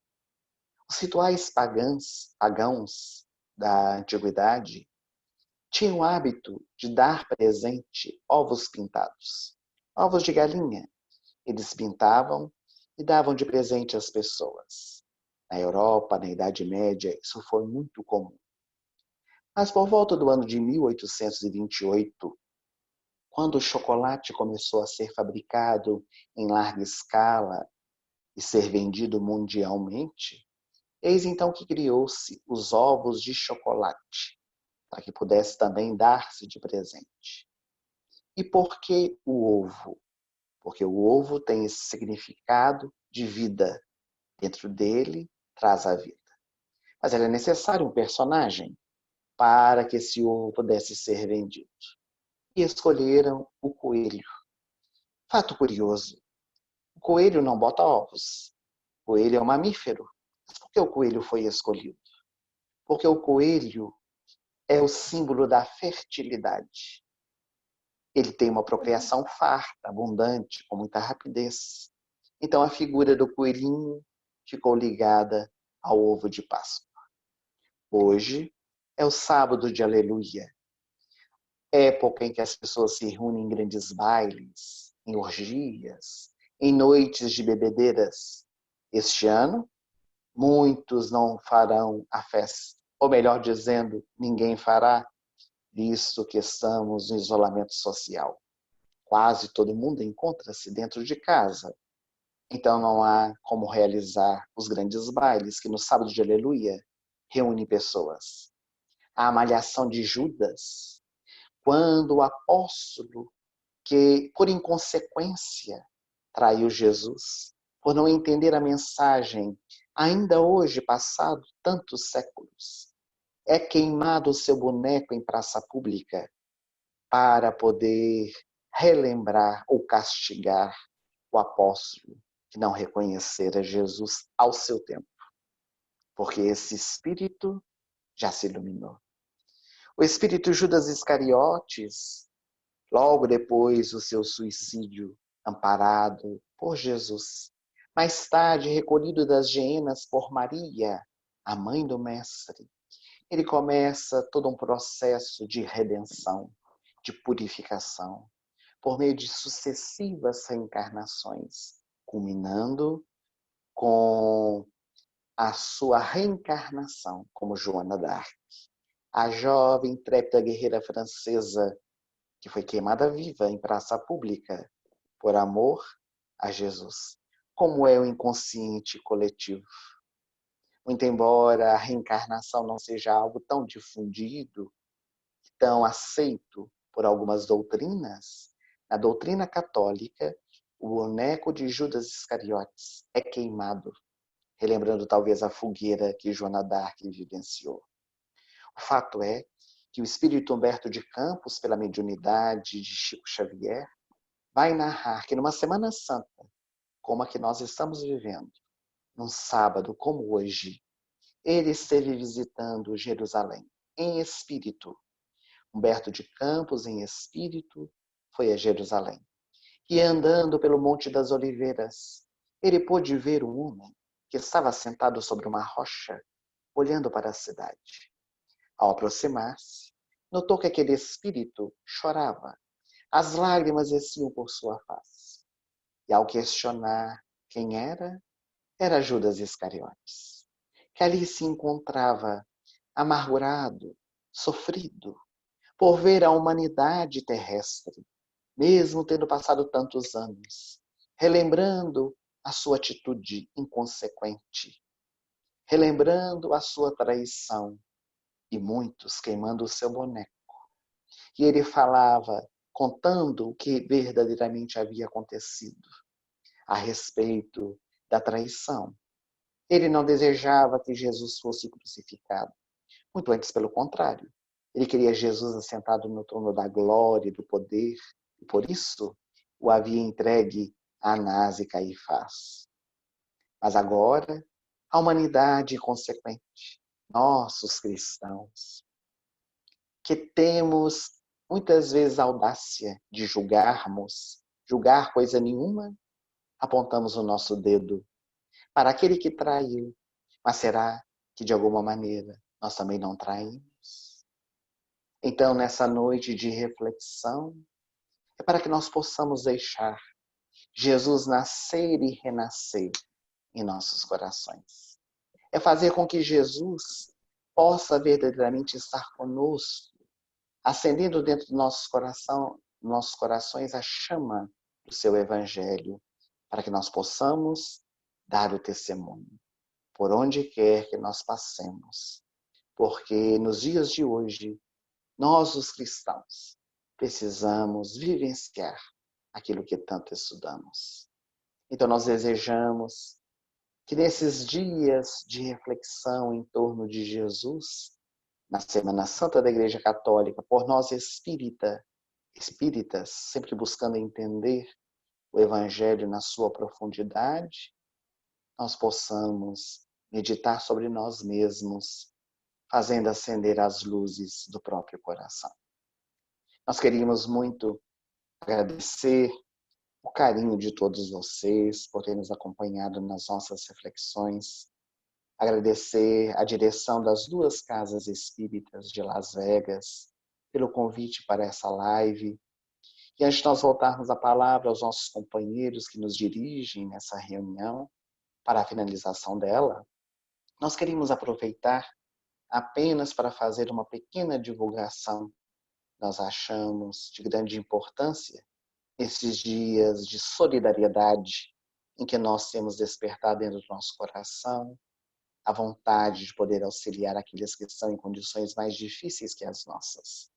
Speaker 3: Os rituais pagãos da antiguidade tinham o hábito de dar presente ovos pintados, ovos de galinha. Eles pintavam e davam de presente às pessoas. Na Europa, na Idade Média, isso foi muito comum. Mas por volta do ano de 1828, quando o chocolate começou a ser fabricado em larga escala e ser vendido mundialmente, Eis então que criou-se os ovos de chocolate, para que pudesse também dar-se de presente. E por que o ovo? Porque o ovo tem esse significado de vida. Dentro dele traz a vida. Mas era necessário um personagem para que esse ovo pudesse ser vendido. E escolheram o coelho. Fato curioso, o coelho não bota ovos. O coelho é um mamífero. Mas por que o coelho foi escolhido? Porque o coelho é o símbolo da fertilidade. Ele tem uma procriação farta, abundante, com muita rapidez. Então a figura do coelhinho ficou ligada ao ovo de Páscoa. Hoje é o sábado de Aleluia, época em que as pessoas se reúnem em grandes bailes, em orgias, em noites de bebedeiras. Este ano, muitos não farão a festa, ou melhor dizendo, ninguém fará, visto que estamos no isolamento social. Quase todo mundo encontra-se dentro de casa. Então não há como realizar os grandes bailes que no sábado de Aleluia reúnem pessoas. A malhação de Judas, quando o apóstolo que, por inconsequência, traiu Jesus, por não entender a mensagem, ainda hoje, passado tantos séculos, é queimado o seu boneco em praça pública para poder relembrar ou castigar o apóstolo que não reconhecera Jesus ao seu tempo, porque esse espírito já se iluminou. O espírito Judas Iscariotes, logo depois do seu suicídio, amparado por Jesus, mais tarde recolhido das geenas por Maria, a mãe do Mestre, ele começa todo um processo de redenção, de purificação, por meio de sucessivas reencarnações, culminando com a sua reencarnação como Joana d'Arc, a jovem intrépida guerreira francesa que foi queimada viva em praça pública por amor a Jesus. Como é o inconsciente coletivo? Muito embora a reencarnação não seja algo tão difundido, tão aceito por algumas doutrinas, na doutrina católica, o boneco de Judas Iscariotes é queimado, relembrando talvez a fogueira que Joana d'Arc vivenciou. O fato é que o espírito Humberto de Campos, pela mediunidade de Chico Xavier, vai narrar que numa Semana Santa, como a que nós estamos vivendo, num sábado como hoje, ele esteve visitando Jerusalém, em espírito. Humberto de Campos, em espírito, foi a Jerusalém. E andando pelo Monte das Oliveiras, ele pôde ver um homem que estava sentado sobre uma rocha, olhando para a cidade. Ao aproximar-se, notou que aquele espírito chorava. As lágrimas desciam por sua face. E ao questionar quem era Judas Iscariotes, que ali se encontrava amargurado, sofrido, por ver a humanidade terrestre, mesmo tendo passado tantos anos, relembrando a sua atitude inconsequente, relembrando a sua traição, e muitos queimando o seu boneco. E ele falava, contando o que verdadeiramente havia acontecido a respeito da traição. Ele não desejava que Jesus fosse crucificado. Muito antes, pelo contrário. Ele queria Jesus assentado no trono da glória e do poder. E por isso o havia entregue a Anás e Caifás. Mas agora, a humanidade consequente, nós, os cristãos, que temos muitas vezes a audácia de julgar coisa nenhuma, apontamos o nosso dedo para aquele que traiu. Mas será que de alguma maneira nós também não traímos? Então, nessa noite de reflexão, é para que nós possamos deixar Jesus nascer e renascer em nossos corações. É fazer com que Jesus possa verdadeiramente estar conosco, acendendo dentro do nossos corações a chama do seu Evangelho, para que nós possamos dar o testemunho. por onde quer que nós passemos. Porque nos dias de hoje, nós, os cristãos, precisamos vivenciar aquilo que tanto estudamos. Então, nós desejamos que nesses dias de reflexão em torno de Jesus, na Semana Santa da Igreja Católica, por nós espíritas, sempre buscando entender o Evangelho na sua profundidade, nós possamos meditar sobre nós mesmos, fazendo acender as luzes do próprio coração. Nós queríamos muito agradecer o carinho de todos vocês por terem nos acompanhado nas nossas reflexões, agradecer a direção das 2 casas espíritas de Las Vegas pelo convite para essa live. E antes de nós voltarmos a palavra aos nossos companheiros que nos dirigem nessa reunião, para a finalização dela, nós queríamos aproveitar apenas para fazer uma pequena divulgação. Nós achamos de grande importância esses dias de solidariedade em que nós temos despertado dentro do nosso coração a vontade de poder auxiliar aqueles que estão em condições mais difíceis que as nossas.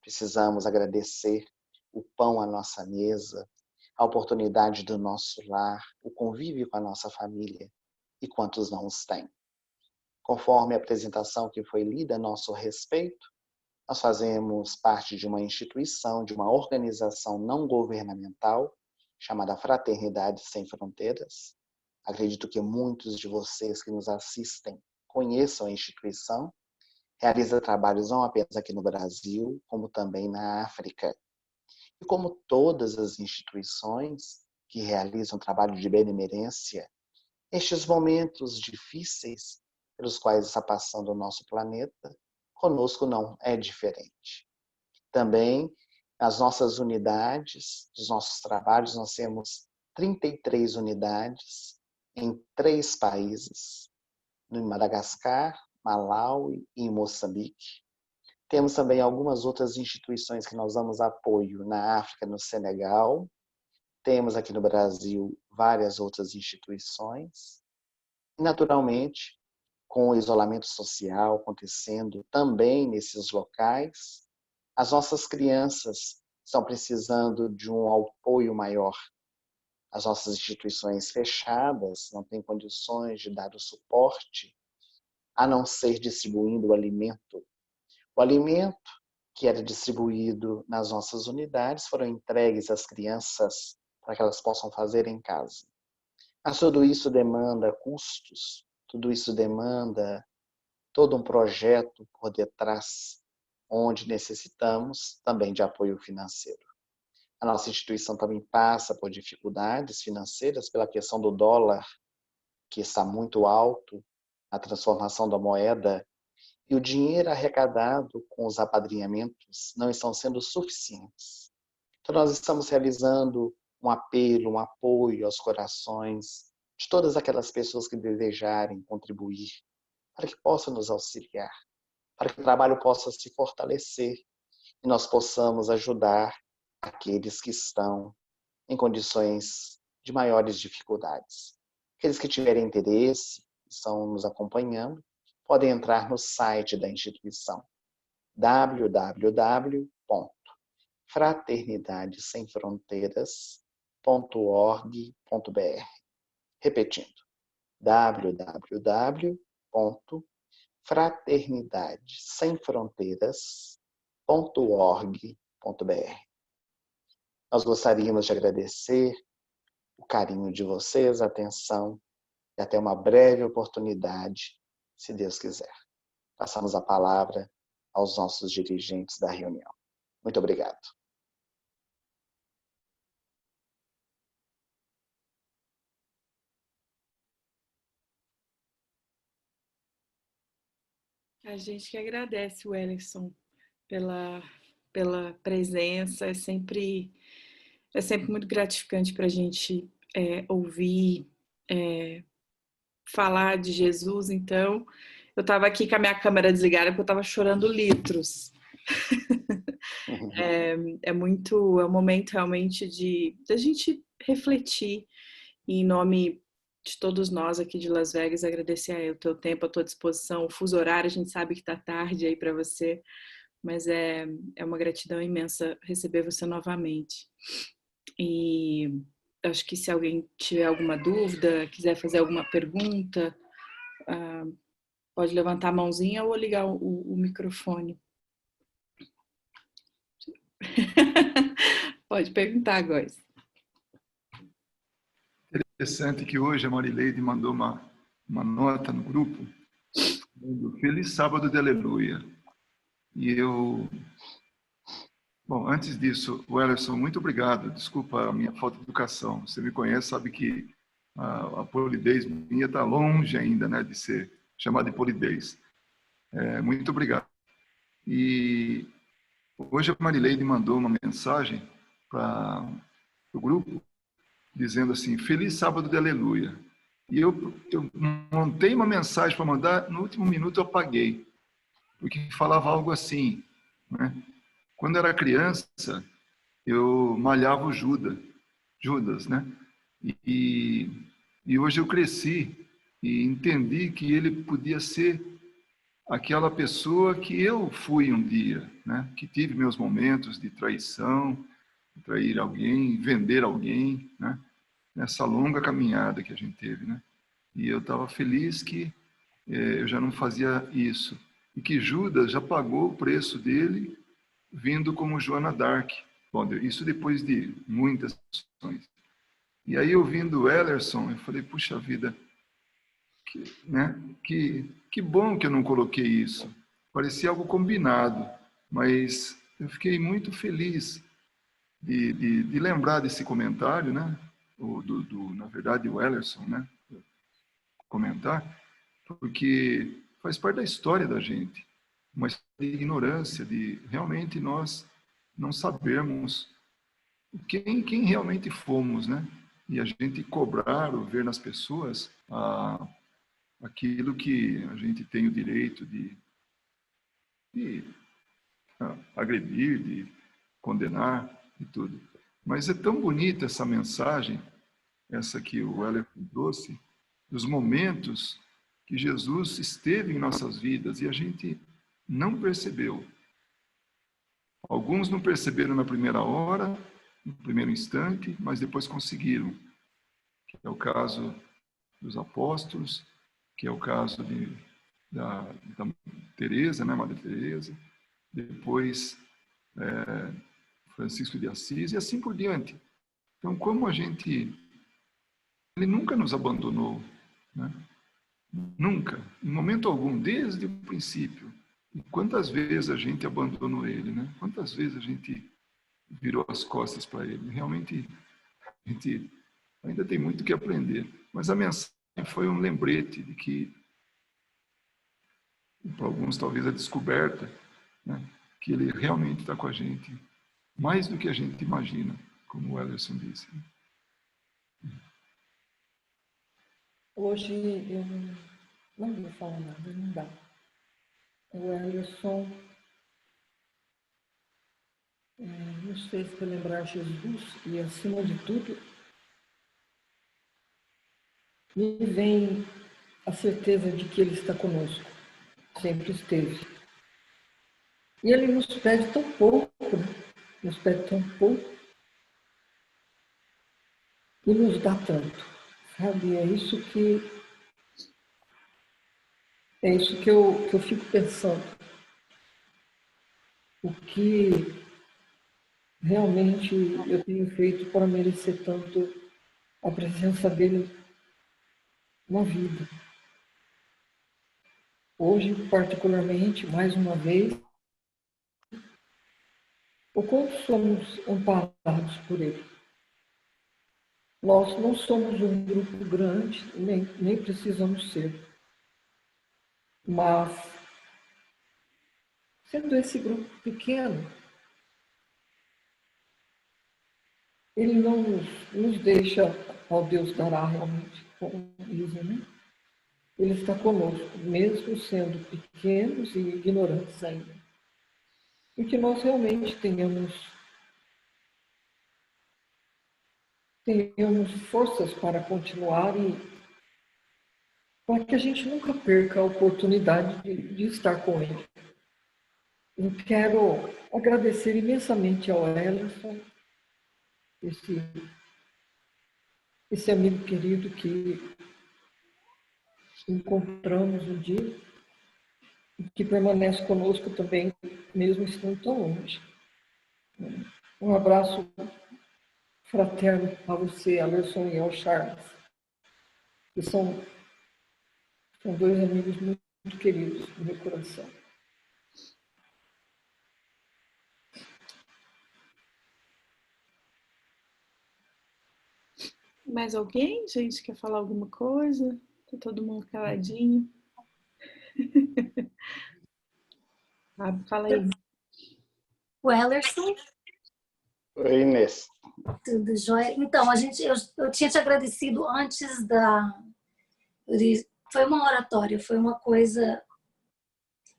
Speaker 3: Precisamos agradecer o pão à nossa mesa, a oportunidade do nosso lar, o convívio com a nossa família, e quantos não os têm. Conforme a apresentação que foi lida a nosso respeito, nós fazemos parte de uma instituição, de uma organização não governamental, chamada Fraternidade Sem Fronteiras. Acredito que muitos de vocês que nos assistem conheçam a instituição. Realiza trabalhos não apenas aqui no Brasil, como também na África. E como todas as instituições que realizam trabalho de benemerência, estes momentos difíceis pelos quais está passando o nosso planeta, conosco não é diferente. Também, nas nossas unidades, nos nossos trabalhos, nós temos 33 unidades em 3 países, no Madagascar, Malawi e em Moçambique. Temos também algumas outras instituições que nós damos apoio na África, no Senegal. Temos aqui no Brasil várias outras instituições. E, naturalmente, com o isolamento social acontecendo também nesses locais, as nossas crianças estão precisando de um apoio maior. As nossas instituições fechadas não têm condições de dar o suporte, a não ser distribuindo o alimento. O alimento que era distribuído nas nossas unidades foram entregues às crianças para que elas possam fazer em casa. Mas tudo isso demanda custos, tudo isso demanda todo um projeto por detrás, onde necessitamos também de apoio financeiro. A nossa instituição também passa por dificuldades financeiras pela questão do dólar, que está muito alto, a transformação da moeda, e o dinheiro arrecadado com os apadrinhamentos não estão sendo suficientes. Então nós estamos realizando um apelo, um apoio aos corações de todas aquelas pessoas que desejarem contribuir, para que possam nos auxiliar, para que o trabalho possa se fortalecer e nós possamos ajudar aqueles que estão em condições de maiores dificuldades. Aqueles que tiverem interesse, estão nos acompanhando, podem entrar no site da instituição www.fraternidadesemfronteiras.org.br. Repetindo, www.fraternidadesemfronteiras.org.br. Nós gostaríamos de agradecer o carinho de vocês, a atenção, e até uma breve oportunidade, se Deus quiser. Passamos a palavra aos nossos dirigentes da reunião. Muito obrigado.
Speaker 5: A gente que agradece, Wellerson, pela presença. É sempre muito gratificante para a gente ouvir, falar de Jesus. Então, eu estava aqui com a minha câmera desligada porque eu estava chorando litros. É um momento realmente de a gente refletir em nome de todos nós aqui de Las Vegas, agradecer aí o teu tempo, a tua disposição, o fuso horário, a gente sabe que tá tarde aí para você, mas é uma gratidão imensa receber você novamente. E acho que se alguém tiver alguma dúvida, quiser fazer alguma pergunta, pode levantar a mãozinha ou ligar o microfone. Pode perguntar, Góis.
Speaker 6: Interessante que hoje a Marileide mandou uma nota no grupo, Feliz Sábado de Aleluia. E eu... Bom, antes disso, Wellerson, muito obrigado. Desculpa a minha falta de educação. Você me conhece, sabe que a polidez minha está longe ainda, né, de ser chamada de polidez. Muito obrigado. E hoje a Marileide mandou uma mensagem para o grupo, dizendo assim, Feliz Sábado de Aleluia. E eu montei uma mensagem para mandar, no último minuto eu apaguei, porque falava algo assim, né? Quando eu era criança, eu malhava o Judas, né? E hoje eu cresci e entendi que ele podia ser aquela pessoa que eu fui um dia, né? Que tive meus momentos de traição, de trair alguém, vender alguém, né? Nessa longa caminhada que a gente teve, né? E eu estava feliz que eu já não fazia isso. E que Judas já pagou o preço dele vindo como Joana d'Arc. Bom, isso depois de muitas ações. E aí, ouvindo o Ellerson, eu falei, puxa vida, que bom que eu não coloquei isso. Parecia algo combinado, mas eu fiquei muito feliz de lembrar desse comentário, né? Na verdade, o Ellerson, né? Comentar, porque faz parte da história da gente, uma história de ignorância, de realmente nós não sabermos quem realmente fomos, né? E a gente cobrar ou ver nas pessoas aquilo que a gente tem o direito de agredir, de condenar e tudo. Mas é tão bonita essa mensagem, essa que o Heller trouxe, dos momentos que Jesus esteve em nossas vidas e a gente não percebeu. Alguns não perceberam na primeira hora, no primeiro instante, mas depois conseguiram. Que é o caso dos apóstolos, que é o caso da Teresa, né, Madre Teresa, depois Francisco de Assis e assim por diante. Então, como ele nunca nos abandonou, né? Nunca, em momento algum, desde o princípio. E quantas vezes a gente abandonou ele, né? Quantas vezes a gente virou as costas para ele? Realmente, a gente ainda tem muito que aprender. Mas a mensagem foi um lembrete de que, para alguns talvez a descoberta, né? Que ele realmente está com a gente, mais do que a gente imagina, como o Ellerson disse.
Speaker 7: Hoje eu não vou falar nada, não dá. O Ellerson nos fez relembrar Jesus e, acima de tudo, me vem a certeza de que Ele está conosco, sempre esteve. E Ele nos pede tão pouco, e nos dá tanto. Sabe, é isso que eu fico pensando. O que realmente eu tenho feito para merecer tanto a presença dele na vida. Hoje, particularmente, mais uma vez, o quanto somos amparados por ele. Nós não somos um grupo grande, nem precisamos ser. Mas, sendo esse grupo pequeno, ele não nos deixa ao Deus dará realmente, como dizem, né? Ele está conosco, mesmo sendo pequenos e ignorantes ainda. E que nós realmente tenhamos forças para continuar para que a gente nunca perca a oportunidade de estar com ele. Eu quero agradecer imensamente ao Ellerson, esse amigo querido que encontramos um dia e que permanece conosco também, mesmo estando tão longe. Um abraço fraterno a você, Ellerson, e ao Charles, que são dois amigos muito queridos do meu coração.
Speaker 5: Mais alguém, gente, quer falar alguma coisa? Tá todo mundo caladinho. Fala aí.
Speaker 1: O Ellerson.
Speaker 3: Oi, Inês.
Speaker 1: Tudo jóia? Então, eu tinha te agradecido antes da... Foi uma oratória, foi uma coisa...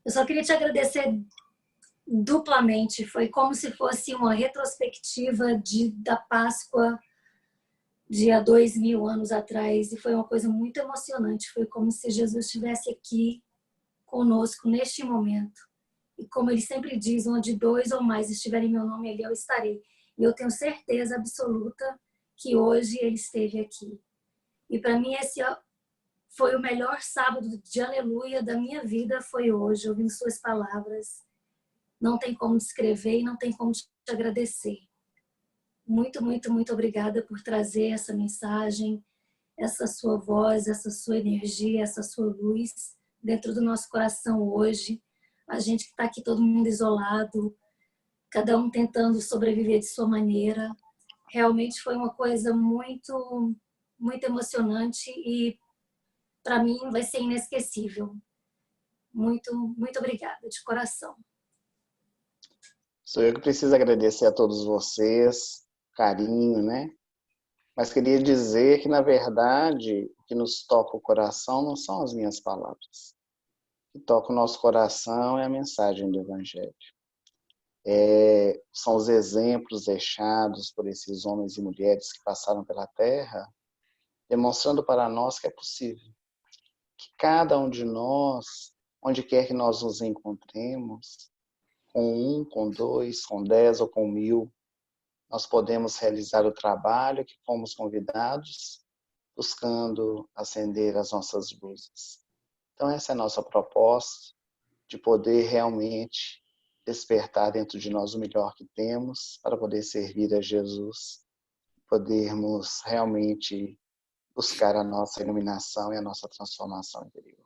Speaker 1: Eu só queria te agradecer duplamente. Foi como se fosse uma retrospectiva da Páscoa de há 2000 anos atrás. E foi uma coisa muito emocionante. Foi como se Jesus estivesse aqui conosco neste momento. E como ele sempre diz, onde 2 ou mais estiverem em meu nome, ali eu estarei. E eu tenho certeza absoluta que hoje ele esteve aqui. E para mim esse foi o melhor sábado de aleluia da minha vida, foi hoje, ouvindo suas palavras. Não tem como descrever e não tem como te agradecer. Muito, muito, muito obrigada por trazer essa mensagem, essa sua voz, essa sua energia, essa sua luz dentro do nosso coração hoje. A gente que está aqui todo mundo isolado, cada um tentando sobreviver de sua maneira. Realmente foi uma coisa muito, muito emocionante e para mim vai ser inesquecível. Muito, muito obrigada, de coração.
Speaker 3: Sou eu que preciso agradecer a todos vocês, carinho, né? Mas queria dizer que, na verdade, o que nos toca o coração não são as minhas palavras. O que toca o nosso coração é a mensagem do Evangelho. São os exemplos deixados por esses homens e mulheres que passaram pela Terra, demonstrando para nós que é possível. Que cada um de nós, onde quer que nós nos encontremos, com 1, com 2, com 10 ou com 1000, nós podemos realizar o trabalho que fomos convidados, buscando acender as nossas luzes. Então essa é a nossa proposta, de poder realmente despertar dentro de nós o melhor que temos, para poder servir a Jesus, podermos realmente buscar a nossa iluminação e a nossa transformação interior.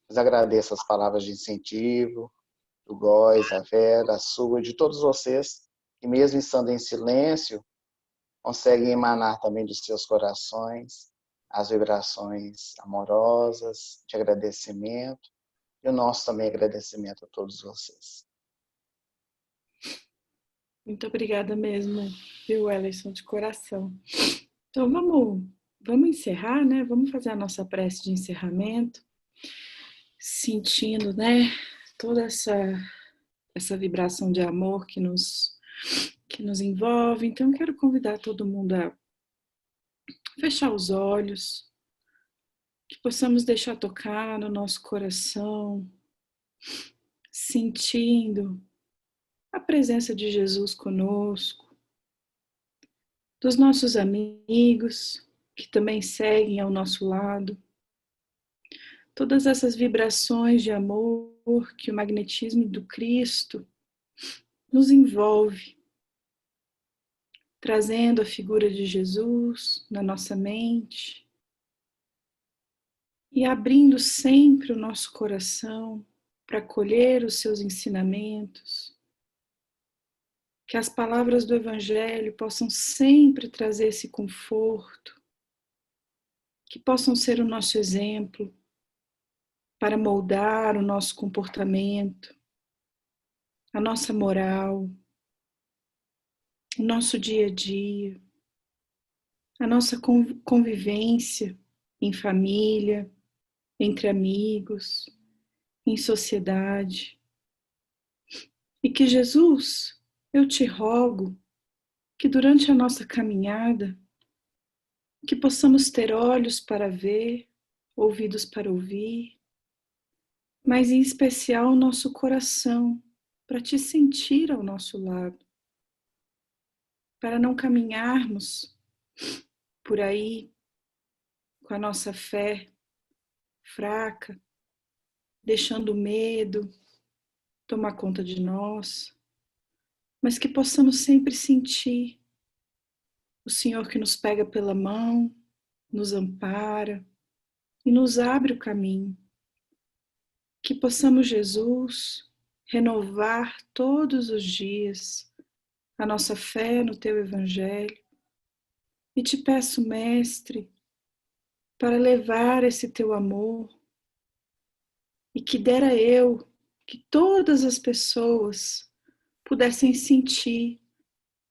Speaker 3: Mas agradeço as palavras de incentivo, do Góis, a Vera, a sua e de todos vocês, que mesmo estando em silêncio, conseguem emanar também dos seus corações as vibrações amorosas, de agradecimento, e o nosso também agradecimento a todos vocês.
Speaker 5: Muito obrigada mesmo, viu, Ellerson, de coração. Então vamos encerrar, né? Vamos fazer a nossa prece de encerramento, sentindo, né, toda essa vibração de amor que nos envolve. Então quero convidar todo mundo a fechar os olhos, que possamos deixar tocar no nosso coração, sentindo a presença de Jesus conosco, dos nossos amigos que também seguem ao nosso lado, todas essas vibrações de amor que o magnetismo do Cristo nos envolve, trazendo a figura de Jesus na nossa mente e abrindo sempre o nosso coração para acolher os seus ensinamentos. Que as palavras do Evangelho possam sempre trazer esse conforto, que possam ser o nosso exemplo para moldar o nosso comportamento, a nossa moral, o nosso dia a dia, a nossa convivência em família, entre amigos, em sociedade. E que Jesus, eu te rogo que durante a nossa caminhada, que possamos ter olhos para ver, ouvidos para ouvir, mas em especial o nosso coração, para te sentir ao nosso lado, para não caminharmos por aí com a nossa fé fraca, deixando o medo tomar conta de nós, mas que possamos sempre sentir o Senhor que nos pega pela mão, nos ampara e nos abre o caminho. Que possamos, Jesus, renovar todos os dias a nossa fé no Teu Evangelho. E te peço, Mestre, para levar esse Teu amor e que dera eu que todas as pessoas pudessem sentir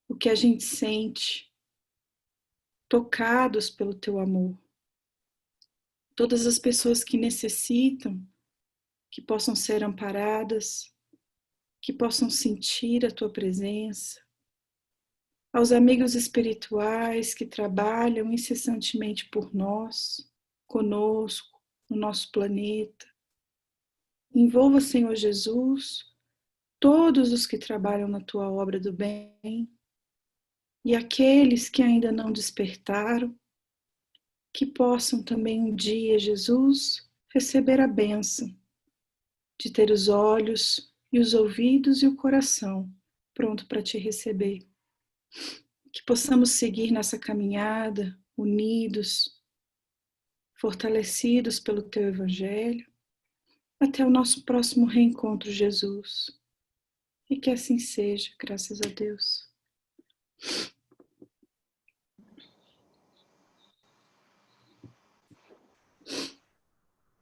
Speaker 5: o que a gente sente, tocados pelo Teu amor. Todas as pessoas que necessitam, que possam ser amparadas, que possam sentir a Tua presença. Aos amigos espirituais que trabalham incessantemente por nós, conosco, no nosso planeta. Envolva, Senhor Jesus, todos os que trabalham na Tua obra do bem e aqueles que ainda não despertaram, que possam também um dia, Jesus, receber a bênção de ter os olhos e os ouvidos e o coração pronto para Te receber. Que possamos seguir nessa caminhada, unidos, fortalecidos pelo Teu Evangelho, até o nosso próximo reencontro, Jesus. E que assim seja, graças a Deus.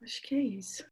Speaker 5: Acho que é isso.